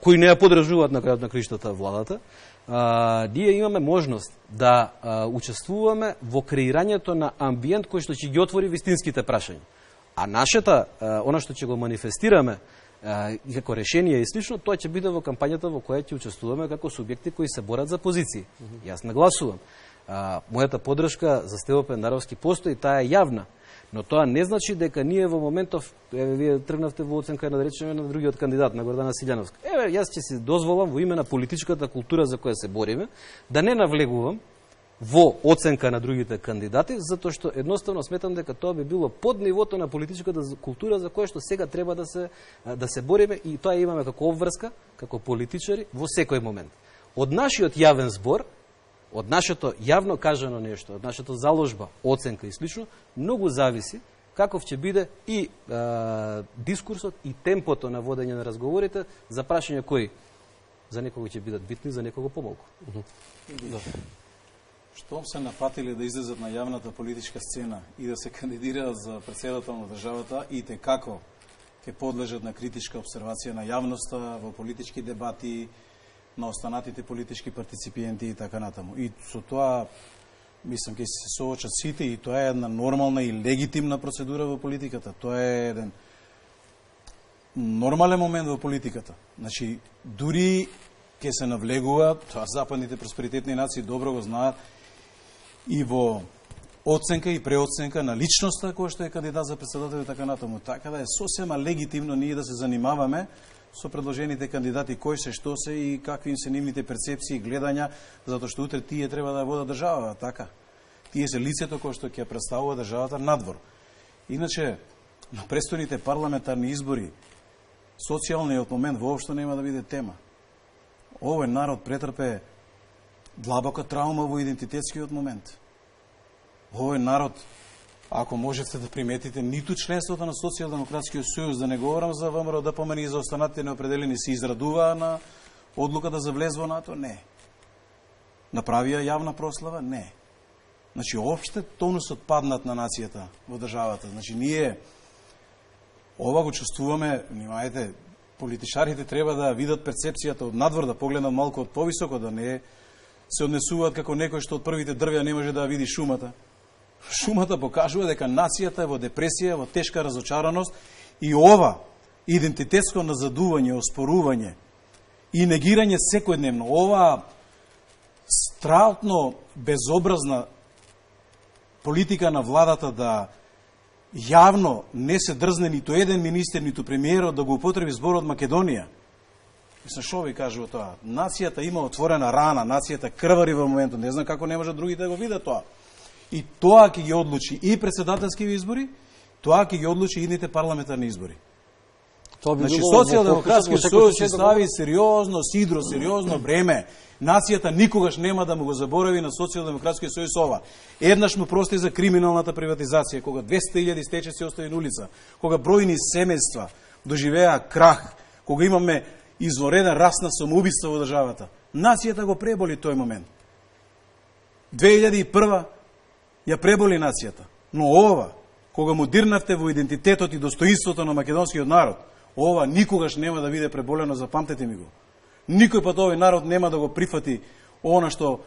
кои не ја поддржуваат на крајот на криштата владата, ние имаме можност да учествуваме во креирањето на амбиент кој што ќе ги отвори вистинските прашања. А нашата, она што ќе го манифестираме како решение и слично, тоа ќе биде во кампањата во која ќе учествуваме како субјекти кои се борат за позиции. Јас нагласувам. Мојата поддршка за Стево Пендаровски постои, таа е јавна. Но тоа не значи дека ние во моментов, вие тргнавте во оценка да речеме на другиот кандидат, на Гордана Силјановска. Јас ќе си дозволам во име на политичката култура за која се бориме, да не навлегувам во оценка на другите кандидати, затоа што едноставно сметам дека тоа би било под нивото на политичката култура за која што сега треба да се бориме и тоа имаме како обврска, како политичари во секој момент. Од нашиот јавен збор од нашето јавно кажано нешто, од нашата заложба, оценка и слично, многу зависи каков ќе биде и дискурсот и темпото на водење на разговорите за прашања кои за некого ќе бидат битни, за некого помалку. Штом се напатили да излезат на јавната политичка сцена и да се кандидираат за претседател на државата, и те како ќе подлежат на критичка обсервација на јавноста, во политички дебати, на останатите политички партиципиенти и така натаму. И со тоа, мислам, ќе се соочат сите, и тоа е една нормална и легитимна процедура во политиката. Тоа е еден нормален момент во политиката. Значи, дури ќе се навлегува, тоа западните просперитетни нации добро го знаат, и во оценка и преоценка на личноста која што е кандидат за претседател и така натаму. Така да е сосема легитимно ние да се занимаваме со предложените кандидати, кои се, што се и какви им се нивните перцепции и гледања, затоа што утре тие треба да водат државата, така. Тие се лицето кој што ќе представува државата надвор. Иначе, на престојните парламентарни избори, социјалниот момент воопшто нема да биде тема. Овој народ претрпе длабока травма во идентитетскиот момент. Овој народ, ако можете да приметите, ниту членството на Социјалдемократскиот сојуз, да не говорам за ВМРО, ДПМН и за останатите неопределени, се израдуваа на одлуката за влез во НАТО? Не. Направија јавна прослава? Не. Значи, опште тонусот паднат на нацијата во државата. Значи, ние ова го чувствуваме, внимајте, политичарите треба да видат перцепцијата од надвор, да погледнат малку од повисоко, да не се однесуваат како некој што од првите дрвја не може да види шумата. Шумата покажува дека нацијата е во депресија, во тешка разочараност, и ова идентитетско назадување, оспорување и негирање секојдневно, ова стралтно безобразна политика на владата да јавно не се дрзне ниту еден министер, ниту премиерот да го употреби зборот Македонија. Мислам, шо ви кажува тоа? Нацијата има отворена рана, нацијата крвари во моментот, не знам како не може другите да го видат тоа. И тоа ќе ги одлучи и претседателски избори, тоа ќе ги одлучи и идните парламентарни избори. Значи, Социјалдемократскиот сојуз се стави сериозно сидро, сериозно бреме. Нацијата никогаш нема да му го заборави на Социјалдемократскиот сојуз ова. Еднаш му прости за криминалната приватизација, кога 200.000 стечеци остави на улица, кога бројни семејства доживеа крах, кога имаме извореден раст на самоубиства во државата. Нацијата го преболи тој момент. 2001 ја преболи нацијата. Но ова, кога му дирнавте во идентитетот и достоинството на македонскиот народ, ова никогаш нема да биде преболено, запамтете ми го. Никој пат овој народ нема да го прифати она што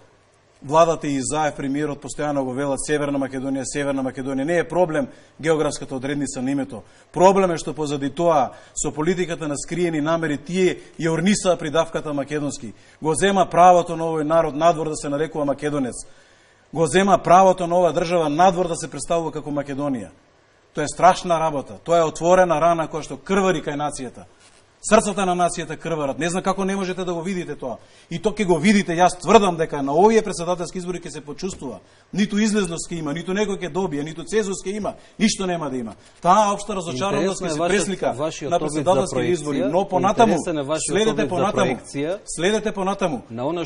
владата и Заев, премиерот, постојано го велат Северна Македонија. Не е проблем географската одредница на името. Проблем е што позади тоа, со политиката на скриени намери, тие ја орнисаа придавката македонски. Го зема правото на овој народ надвор да се нарекува македонец. Го зема правото на оваа држава надвор да се представува како Македонија. Тоа е страшна работа. Тоа е отворена рана која што крвари кај нацијата. Срцата на нацијата крварат. Не знам како не можете да го видите тоа. И тоа ќе го видите, јас тврдам дека на овие претседателски избори ќе се почувствува. Ниту излезност ќе има, ниту некој ќе добие, ниту цензус ќе има, ништо нема да има. Таа општа разочараност ќе се преслика на претседателски избори, но понатаму, следете понатаму.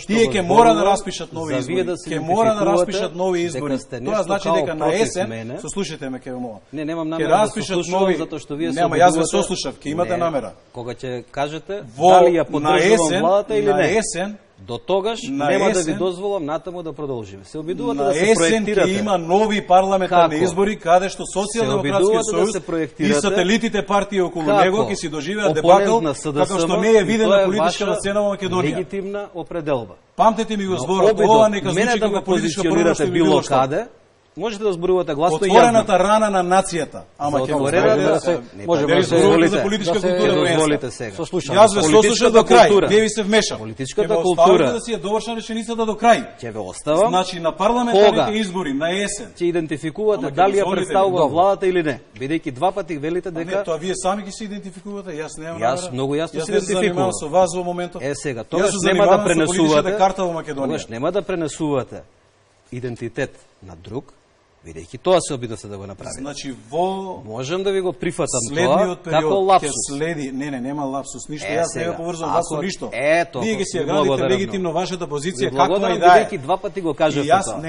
Тие ќе мора да распишат нови избори. Ќе мора да распишат нови избори. Тоа значи дека на есен, сослушајте ме, ќе мова. Не, немам намера да се слушам, затоа што вие се обидувате. Нема, јас ве сослушав, ќе имате намера. Кога ќе кажете дали ја поддржувам владата или не. Есен, до тогаш нема да ви дозволам натаму да продолжиме. Се обидувате да се проектирате. На есен ќе има нови парламентарни избори каде што Социјалдемократскиот сојуз и сателитите партии околу него ќе си доживеат дебакл како што не е видена политичка сцена во Македонија. Легитимна определба. Памтете ми го зборот, ова нека звучи како политичка позиционирате било каде. Можете да зборувате гласно и јавно. Отворената рана на нацијата. Ама ќе може да зборувате за политичка култура. Дозволите сега. Јас ве сослушав до крај. Не ви се вмешам. Политичката култура. Да си ја довршам реченицата до крај. Ќе ве оставам. Значи на парламентарните избори на есен ќе идентификувате дали ја представува владата или не. Бидејќи два пати велите дека не, тоа вие сами ќе се идентификувате. Јас немам. Јас многу јасно се идентификувам со вас во моментот. Сега, тогаш нема да пренесувате карта во Македонија. Тогаш нема да пренесувате идентитет на друг, Бидејќи тоа се обидовте да го направите. Значи во Можем да ви го прифатам тоа следниот како период ќе лапсус. следи, нема лапсус, ништо, Е, јас не сега, го поврзувам вас со ако- ништо. ето, Вие ги си ја ви градите благодарам легитимно вашата позиција, Ви каква благодарам, и да е. бидејќи два пати го И кажавте јас, тоа.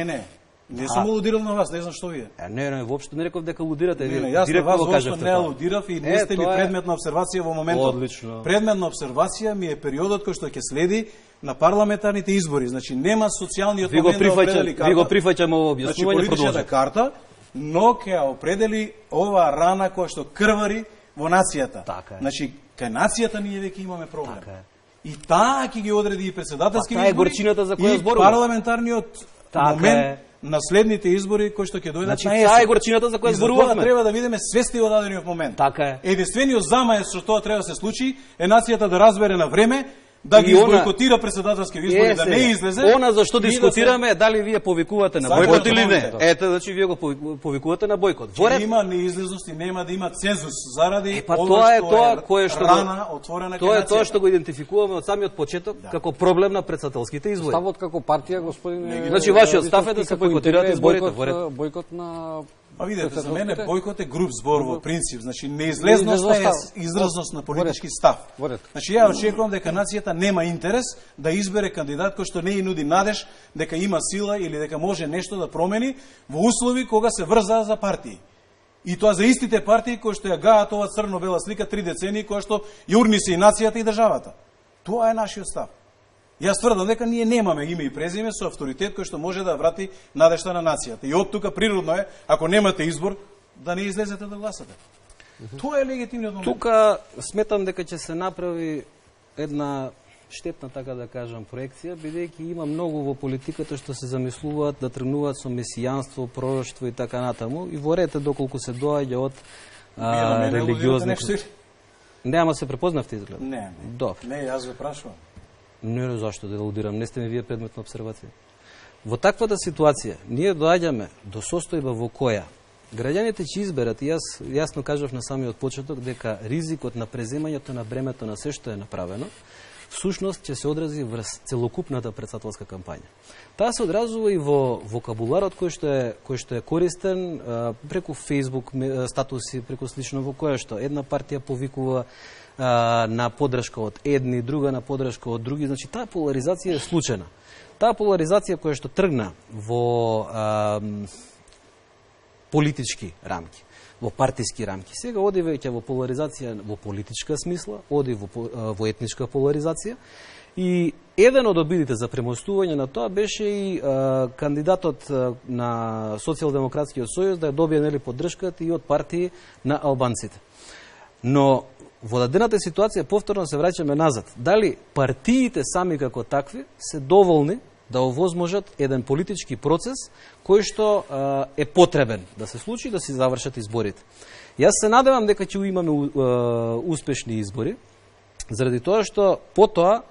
не сум алудирал на вас, не знам што вие. Не, воопшто не реков дека лудирате. Не, вие јас на директно вас го воопшто кажавте не тоа. алудирав и не сте ми тоа е- предмет на обсервација во моментот. Одлично. Предмет на обсервација ми е периодот кој што ќе следи на парламентарните избори. Значи нема социјалниот Ви го момент да определи прифаќам, ви го прифаќам ово Значи објаснување, политичката продолжете. карта, но ќе ја определи ова рана која што крвари во нацијата. Така е. Значи кај нацијата ние веќе имаме проблем. Така е. И таа ќе ги одреди и председателски Па таа е избори горчината за која и зборува. парламентарниот Така момент е. на следните избори кои што ќе дојдат Значи, на есен. таа е горчината за која И за тоа зборувавме. треба да видиме свести во дадениот момент. Така е. Единствениот замаец што тоа треба да се случи е нацијата да разбере на време да ги И она- бойкотира председателски избори, да не излезе. Она за што и да се- дискутираме е дали вие повикувате на Сакам бойкот да или не. помнете. Ете, значи вие го повикувате на бойкот. Во Ќе ред, има неизлезност и нема да има цензус заради па ова тоа е што тоа кое што рана отворена кај тоа е тоа нацијата. што го идентификуваме од самиот почеток како проблем на председателските избори. Ставот како партија, господине... Значи, вашиот став е да се како бойкотираат интегрира изборите, во ред. Бойкот на... Па видете, за мене председателските. бойкот е груб збор во принцип, значи неизлезноста е изразност на политички став. Во ред. Значи ја очекувам дека нацијата нема интерес да избере кандидат кој што не и нуди надеж дека има сила или дека може нешто да промени во услови кога се врзаа за партии. И тоа за истите партии кои што ја гаат ова црно-бела слика 3 децении која што јурни се и нацијата и државата. Тоа е нашиот став. Јас тврдам дека ние немаме име и презиме со авторитет кој што може да врати надежта на нацијата. И од тука природно е, ако немате избор, да не излезете да гласате. Тоа е легитимниот момент. Тука сметам дека ќе се направи една штетна, така да кажам, проекција, бидејќи има многу во политиката што се замислуваат да тргнуваат со месијанство, пророштво и така натаму, и во ред е доколку се доаѓа од Вие на мене алудирате религиозни... нешто или? Не, ама се препознавте изглед. Не, Добро. не, јас ве прашувам. Не, зашто да алудирам, не сте ми вие предмет на обсервација. Во таквата ситуација, ние доаѓаме до состојба во која граѓаните ќе изберат, и јас јасно кажав на самиот почеток, дека ризикот на преземањето на бремето на се што е направено, всушност ќе се одрази врз целокупната председателска кампања. Таа се одразува и во вокабуларот кој што е користен преку Facebook статуси, преку слично, во која што една партија повикува на поддршка од едни, друга на поддршка од други. Значи, таа поларизација е случајна. Таа поларизација која што тргна во политички рамки, во партиски рамки, сега оди веќе во поларизација во политичка смисла, оди во етничка поларизација. И еден од обидите за премостување на тоа беше и кандидатот на Социјалдемократскиот сојуз да ја добие нели поддршката и од партии на албанците. Но во дадената ситуација повторно се враќаме назад. Дали партиите сами како такви се доволни да овозможат еден политички процес кој што е потребен да се случи и да се завршат изборите. Јас се надевам дека ќе имаме успешни избори, заради тоа што потоа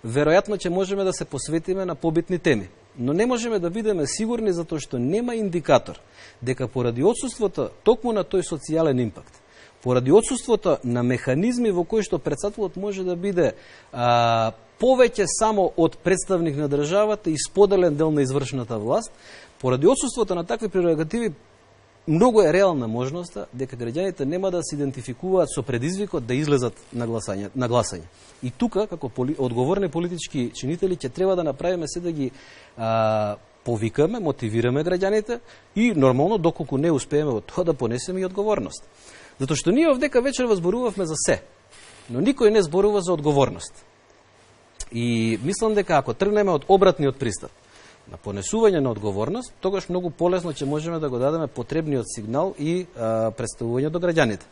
веројатно ќе можеме да се посветиме на побитни теми. Но не можеме да бидеме сигурни затоа што нема индикатор дека поради отсуството токму на тој социјален импакт, поради отсуството на механизми во кои што председателот може да биде повеќе само од представник на државата и споделен дел на извршната власт, поради отсуството на такви прерогативи, многу е реална можноста дека граѓаните нема да се идентификуваат со предизвикот да излезат на гласање. И тука, како одговорни политички чинители, ќе треба да направиме се да ги повикаме, мотивираме граѓаните и нормално, доколку не успееме од тоа, да понесеме и одговорност. Затоа што ние овдека вечер зборувавме за се, но никој не зборува за одговорност. И мислам дека ако тргнеме од обратниот пристап, на понесување на одговорност, тогаш многу полесно ќе можеме да го дадеме потребниот сигнал и представување до граѓаните.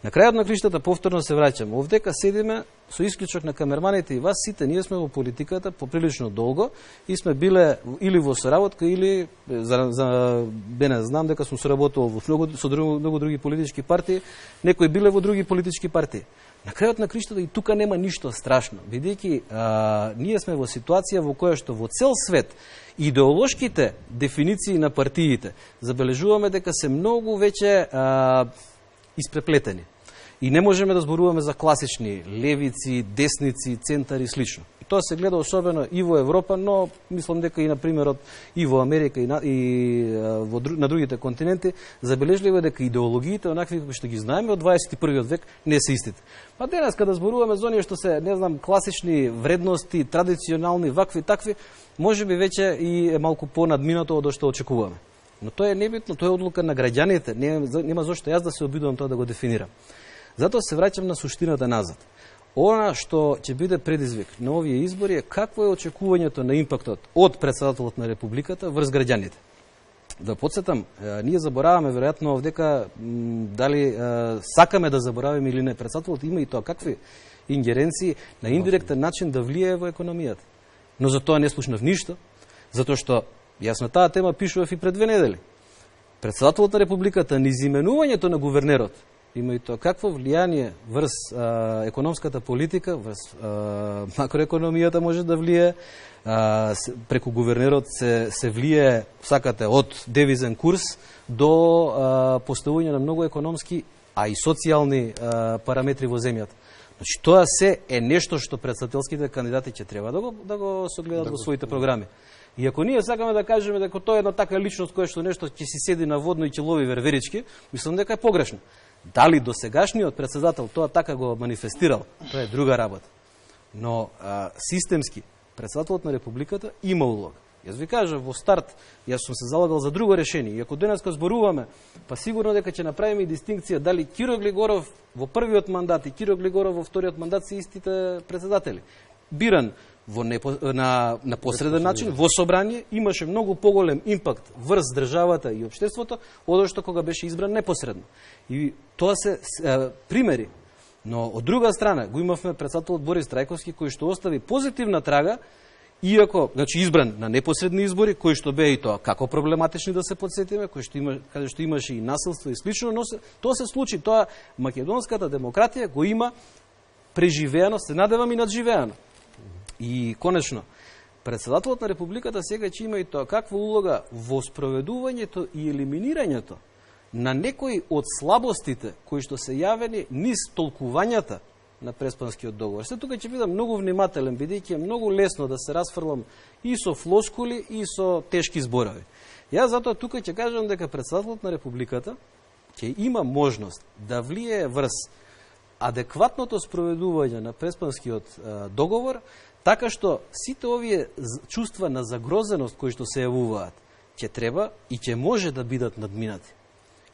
На крајот на криштата повторно се враќам. Овдека седиме, со исклучок на камерманите и вас, сите ние сме во политиката поприлично долго и сме биле или во соработка, или, не знам дека сум соработувал со многу други политички партии, некои биле во други политички партии. На крајот на криштата и тука нема ништо страшно, бидејќи ние сме во ситуација во која што во цел свет идеолошките дефиниции на партиите забележуваме дека се многу веќе испреплетени. И не можеме да зборуваме за класични левици, десници, центари и слично. И тоа се гледа особено и во Европа, но мислам дека и на примерот и во Америка и на другите континенти забележливо е дека идеологиите онакви како што ги знаеме од 21 век не се истите. Па денес кога зборуваме за оние што се, не знам, класични вредности, традиционални, вакви такви, можеби веќе и е малку понадминато од што очекуваме. Но тоа е небитно, тоа е одлука на граѓаните, нема зошто јас да се обидувам тоа да го дефинирам. Затоа се враќам на суштината назад. Она што ќе биде предизвик на овие избори е какво е очекувањето на импактот од председателот на Републиката врз граѓаните. Да подсетам, ние забораваме веројатно овдека дали сакаме да забораваме или не, председателот има и тоа какви ингеренции на индиректен начин да влијае во економијата. Но за тоа не слушнав ништо, затоа што јас на таа тема пишував и пред 2 недели. Председателот на Републиката низ именувањето на гувернерот има и тоа какво влијание врз економската политика, врз макроекономијата може да влие, преку гувернерот се влие, сакате, од девизен курс до поставување на многу економски, а и социјални параметри во земјата. Значи, тоа се е нешто што председателските кандидати ќе треба да го согледат во своите програми. И ако ние сакаме да кажеме дека тоа е една така личност која што нешто ќе си седи на водно и ќе лови верверички, мислам дека е погрешно. Дали до сегашниот председател тоа така го манифестирал, тоа е друга работа. Но системски, председателот на Републиката има улога. Јас ви кажав во старт, јас сум се залагал за друго решение. И ако денеска зборуваме, па сигурно дека ќе направиме и дистинкција дали Киро Глигоров во првиот мандат и Киро Глигоров во вториот мандат се истите председатели. Биран на посреден начин, во собрание, имаше многу поголем импакт врз државата и општеството, од што кога беше избран непосредно. И тоа се примери. Но од друга страна, го имавме председателот Борис Трајковски, кој што остави позитивна трага, иако, значи, избран на непосредни избори, кои што беа и тоа како проблематични да се подсетиме, каде што имаше и насилство и слично, но тоа се случи, тоа македонската демократија го има преживеано, се надевам и надживеано. И конечно, председателот на Републиката сега ќе има и тоа каква улога во спроведувањето и елиминирањето на некои од слабостите кои што се јавени низ толкувањата на Преспанскиот договор. Се тука ќе бидам многу внимателен, бидејќи е многу лесно да се расфрлам и со флоскули и со тешки зборови. Јас затоа тука ќе кажам дека председателот на Републиката ќе има можност да влијае врз адекватното спроведување на Преспанскиот договор, така што сите овие чувства на загрозеност кои што се јавуваат ќе треба и ќе може да бидат надминати.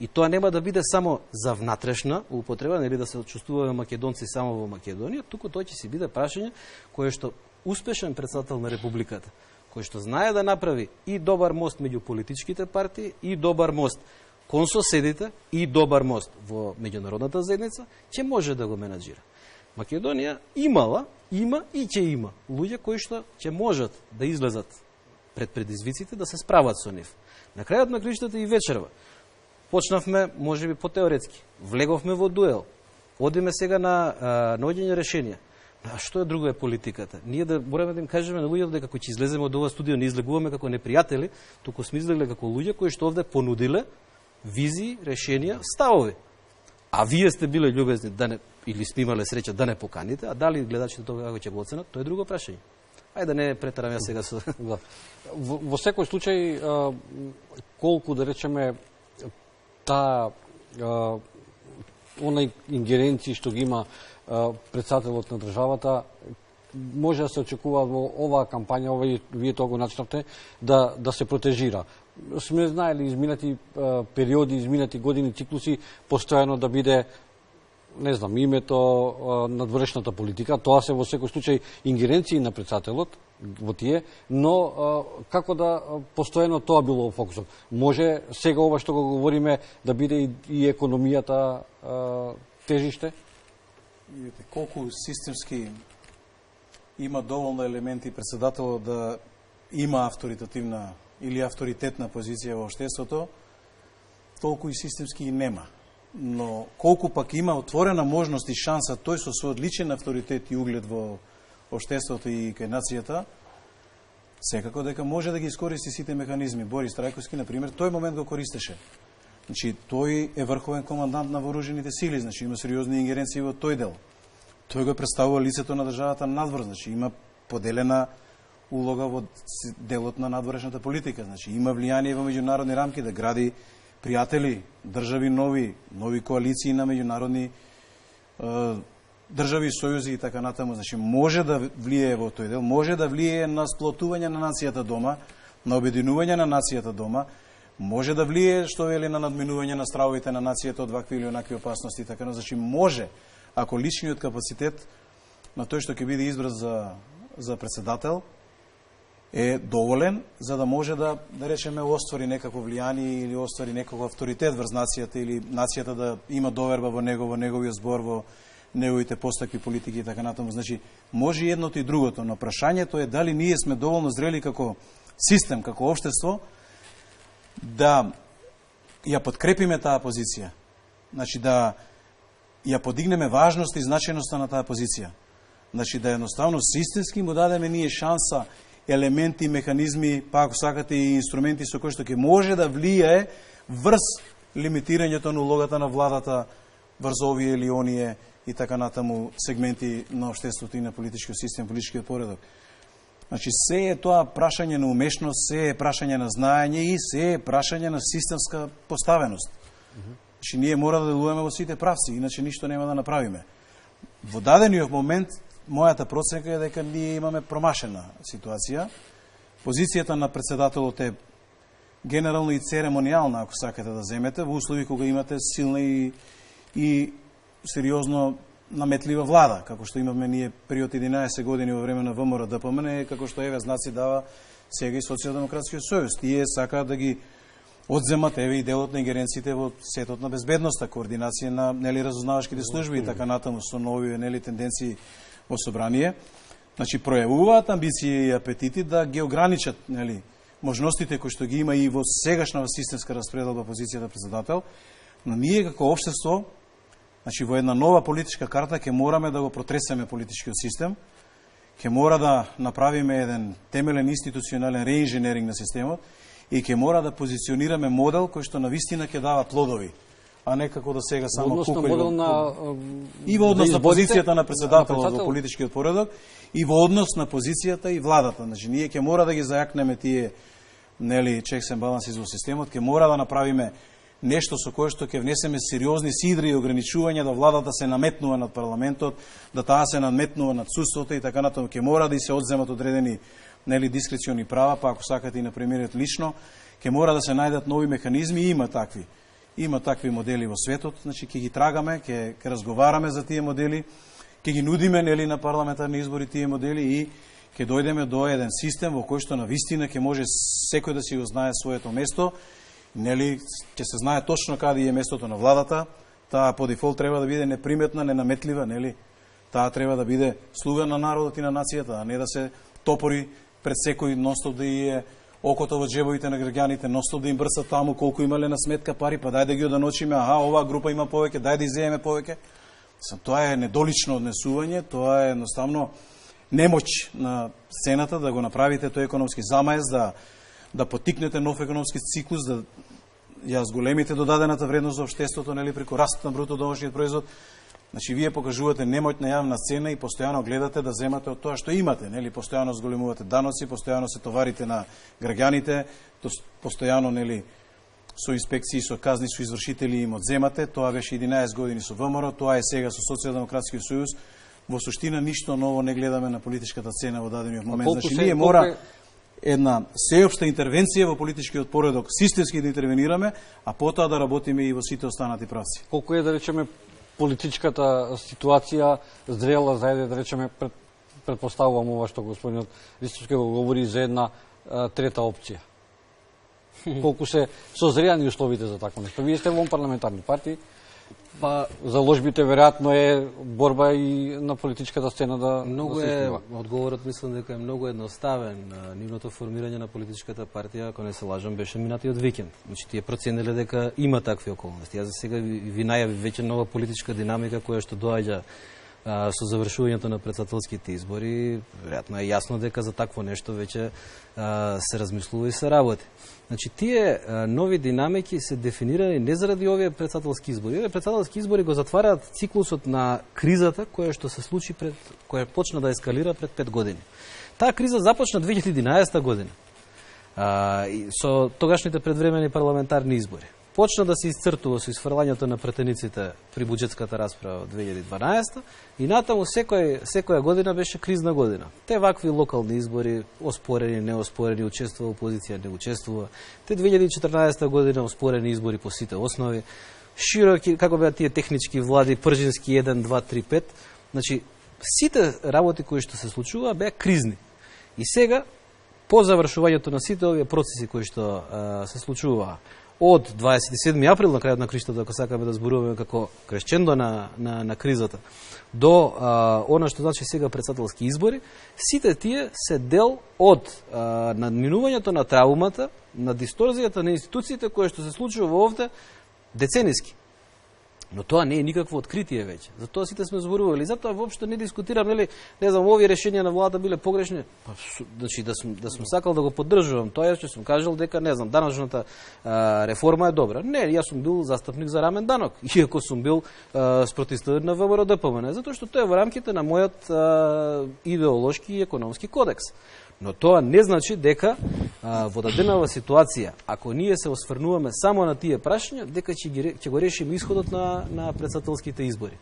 И тоа нема да биде само за внатрешна употреба, нели да се чувствуваме македонци само во Македонија, туку тоа ќе си биде прашање кое што успешен председател на Републиката, кој што знае да направи и добар мост меѓу политичките партии, и добар мост кон соседите, и добар мост во меѓународната заедница, ќе може да го менаџира. Македонија има и ќе има луѓе кои што ќе можат да излезат пред предизвиците, да се справат со нив. На крајот на краиштата и вечерва почнавме, можеби потеоретски, влеговме во дуел, одиме сега на наоѓање решенија. А што е друго е политиката? Ние да мораме да им кажеме на луѓето дека кои ќе излеземе од ова студио не излегуваме како непријатели, туку сме излегле како луѓе кои што овде понудиле визии, решенија, ставови. А вие сте биле љубезни да не, или сте имале среќа да не поканите, а дали гледачите тоа како ќе го оценат, тоа е друго прашање. Ајде да не претарам јас сега со... Да. Во секој случај, колку да речеме таа онај ингеренција што ги има председателот на државата, може да се очекува во оваа кампања, вие тоа го начнавте, да се протежира. Сме знаели изминати периоди, изминати години, циклуси, постојано да биде, не знам, името, надворешната политика, тоа се во секој случај ингеренции на председателот во тие, но како да постојано тоа било во фокусот. Може сега ова што го говориме да биде и економијата тежиште? Колку системски има доволно елементи председателот да има авторитативна или авторитетна позиција во општеството, толку и системски и нема. Но колку пак има отворена можност и шанса тој со својот личен авторитет и углед во општеството и кај нацијата, секако дека може да ги искористи сите механизми. Борис Трајковски, например, тој момент го користеше. Значи, тој е врховен командант на вооружените сили, значи има сериозни ингеренции во тој дел. Тој го представува лицето на државата надвор, значи има поделена улога во делот на надворешната политика, значи има влијание во меѓународни рамки да гради пријатели, држави нови коалиции на меѓународни држави, сојузи и така натаму. Значи може да влијае во тој дел, може да влијае на сплотување на нацијата дома, на обединување на нацијата дома, може да влијае, што вели, на надминување на стравовите на нацијата од вакви или онакви опасности и така натаму. Значи може, ако личниот капацитет на тој што ќе биде избран за председател е доволен за да може да речеме оствари некакво влијание или оствари некаков авторитет врз нацијата или нацијата да има доверба во неговиот збор, во неговите постапки, политики и така натаму. Значи може едното и другото, но прашањето е дали ние сме доволно зрели како систем, како општество да ја подкрепиме таа позиција. Значи да ја подигнеме важност и значајноста на таа позиција. Значи да едноставно системски му дадеме ние шанса, елементи, механизми, па ако сакате и инструменти со кои што ќе може да влијае врз лимитирањето на улогата на владата врз овие или оние и така натаму сегменти на општеството и на политичкиот систем, политичкиот поредок. Значи се е тоа прашање на умешност, се е прашање на знаење и се е прашање на системска поставеност. Значи ние мора да делуваме во сите правци, иначе ништо нема да направиме. Во дадениот момент мојата проценка е дека ние имаме промашена ситуација. Позицијата на председателот е генерално и церемонијална, ако сакате да земете, во услови кога имате силна и сериозно наметлива влада, како што имаме ние период 11 години во време на ВМРО ДПМН, како што еве знаци дава сега и Социјалдемократскиот сојуз. Тие сакаат да ги одземат еве и делот на ингеренциите во сетот на безбедноста, координација на разузнавачките служби и така натаму со нови тенденции во собрание. Значи пројавуваат амбиции и апетити да ги ограничат можностите кои што ги има и во сегашна системска распределба позицијата председател, но ние како општество, значи во една нова политичка карта ќе мораме да го протресеме политичкиот систем, ќе мора да направиме еден темелен институционален реинженеринг на системот и ќе мора да позиционираме модел кој што навистина ќе дава плодови, а не како да сега само кукали. И во однос на позицијата на председателот во политичкиот поредок, и во однос на позицијата и владата. Значи ние ќе мора да ги зајакнеме тие checks and balances во системот, ќе мора да направиме нешто со кое што ќе внесеме сериозни сидри и ограничувања да владата се наметнува над парламентот, да таа се наметнува над судството и така натаму. Ќе мора да и се одземат одредени дискрециони права, па ако сакате и на премиерот лично, ќе мора да се најдат нови механизми и има такви. Има такви модели во светот, значи ќе ги трагаме, ќе разговараме за тие модели, ќе ги нудиме на парламентарни избори тие модели и ќе дојдеме до еден систем во кој што навистина ќе може секој да си го знае своето место. Ќе се знае точно каде е местото на владата, таа по дефолт треба да биде неприметна, ненаметлива, таа треба да биде слуга на народот и на нацијата, а не да се топори пред секој ностоп да е окото во джебовите на граѓаните, ностоп да им брса таму колку имале на сметка пари, па дај да ги одночиме, оваа група има повеќе, дај да изземеме повеќе. Тоа е недолично однесување, тоа е едноставно немоќ на сцената да го направите тој економски замаез, да потикнете нов економски циклус, да ја зголемите додадената вредност за општеството, преку растот на бруто домашниот производ. Значи, вие покажувате немоќ на јавна цена и постојано гледате да земате од тоа што имате. Постојано зголемувате даноци, постојано се товарите на граѓаните, постојано со инспекции, со казни, со извршители им одземате. Тоа беше 11 години со ВМРО, тоа е сега со Социјалдемократскиот сојуз. Во суштина ништо ново не гледаме на политичката цена во дадениот момент. Значи, ние мора една сеопшта интервенција во политичкиот поредок, системски да интервенираме, а потоа да работиме и во сите останати правци. Колку е, да речеме, политичката ситуација зрела заеде, да речеме, предпоставувам ова што господинот Ристовски го говори за една трета опција. Колку се созреани условите за такво нешто? Вие сте во парламентарни партии, па заложбите веројатно е борба и на политичката сцена да многу се е, одговорот мислам дека е многу едноставен. Нивното формирање на политичката партија, ако не се лажам, беше минатиот викенд. Значи тие процениле дека има такви околности. Јас за сега ви најави веќе нова политичка динамика која што доаѓа со завршувањето на претседателските избори, веројатно е јасно дека за такво нешто веќе се размислува и се работи. Значи, тие нови динамики се дефинирани не заради овие претседателски избори. Овие претседателски избори го затвараат циклусот на кризата која што се случи која почна да ескалира пред 5 години. Таа криза започна 2011 година со тогашните предвремени парламентарни избори. Почна да се исцртува со исфрлањето на претениците при буџетската расправа од 2012 и натаму секоја година беше кризна година. Те вакви локални избори, оспорени, неоспорени, учествува опозиција, не учествува. Те 2014 година оспорени избори по сите основи. Широки, како беа тие технички влади, пржински 1, 2, 3, 5. Значи, сите работи кои што се случува беа кризни. И сега, по завршувањето на сите овие процеси кои што се случуваа, од 27 април на крајот на криштата, ако сакаме да зборуваме како кресчендо на кризата, до она што значи сега претседателски избори, сите тие се дел од надминувањето на траумата, на дисторзијата на институциите која што се случува овде децениски. Но тоа не е никакво откритие веќе. Затоа сите сме зборували. Затоа воопшто не дискутирам, нели, не знам, овие решенија на владата биле погрешни. Значи да сум сакал да го поддржувам. Тоа што сум кажал дека, не знам, даночната реформа е добра. Не, јас сум бил застапник за рамен данок, иако сум бил спротивставен на ВМРО-ДПМН, затоа што тоа е во рамките на мојот идеолошки и економски кодекс. Но тоа не значи дека во даденава ситуација, ако ние се осврнуваме само на тие прашања, дека ќе го решиме исходот на претседателските избори.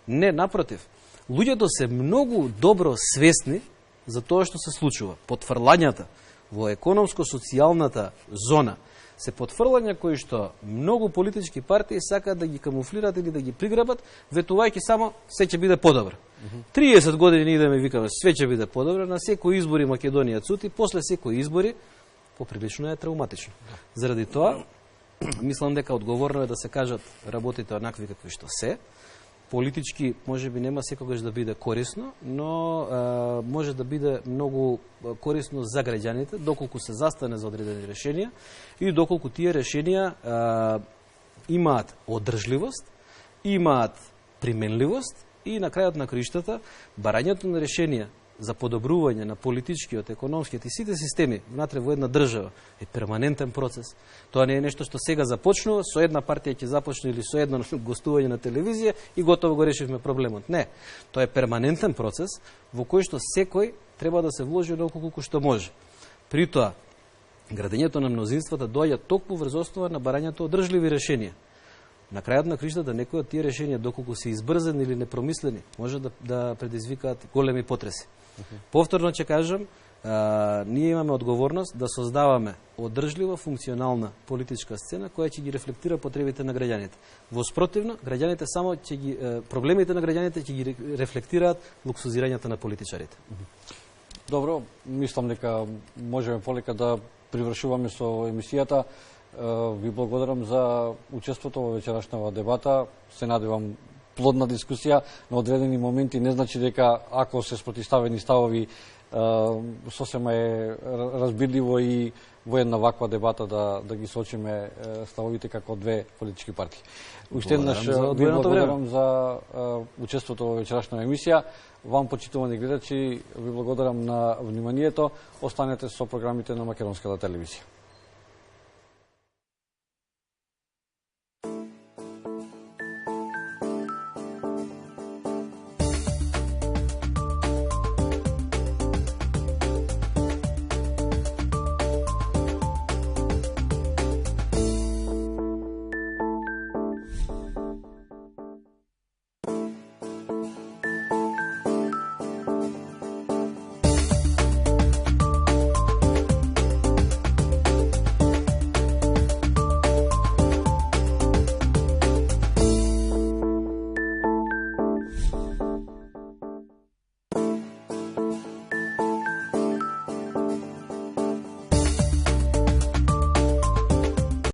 Не, напротив. Луѓето се многу добро свесни за тоа што се случува. Потврлањата во економско-социјалната зона се потврлања кои што многу политички партии сакаат да ги камуфлираат или да ги приграбат, ветувајќи само се ќе биде подобро. 30 години ние идеме и викаме све ќе биде подобро, на секои избори Македонија цути, после секои избори поприлично е травматично. Заради тоа, мислам дека одговорно е да се кажат работите онакви какви што се. Политички можеби нема секогаш да биде корисно, но може да биде многу корисно за граѓаните, доколку се застане за одредени решенија и доколку тие решенија имаат одржливост, имаат применливост и на крајот на криштата барањето на решенија за подобрување на политичкиот, економскиот и сите системи внатре во една држава е перманентен процес. Тоа не е нешто што сега започнува, со една партија ќе започне или со едно гостување на телевизија и готово го решивме проблемот. Не, тоа е перманентен процес во кој што секој треба да се вложи онолку колку што може. При тоа, градењето на мнозинствата доаѓа токму врз основа на барањето одржливи решенија. На крајот на криштата некои од тие решенија, доколку се избрзани или непромислени, може да предизвикаат големи потреси. Повторно ќе кажам, ние имаме одговорност да создаваме одржлива, функционална политичка сцена која ќе ги рефлектира потребите на граѓаните. Во спротивно, граѓаните само ќе ги проблемите на граѓаните ќе ги рефлектираат луксузирањето на политичарите. Добро, мислам дека можеме полека да привршуваме со емисијата. Ви благодарам за учеството во вечерашната дебата. Се надевам плодна дискусија на одредени моменти. Не значи дека ако се спротивставени ставови сосема е разбирливо и во една ваква дебата да ги сочиме ставовите како две политички партии. Уште еднаш ви благодарам за учеството во вечерашната емисија. Вам, почитувани гледачи, ви благодарам на вниманието. Останете со програмите на Македонската телевизија.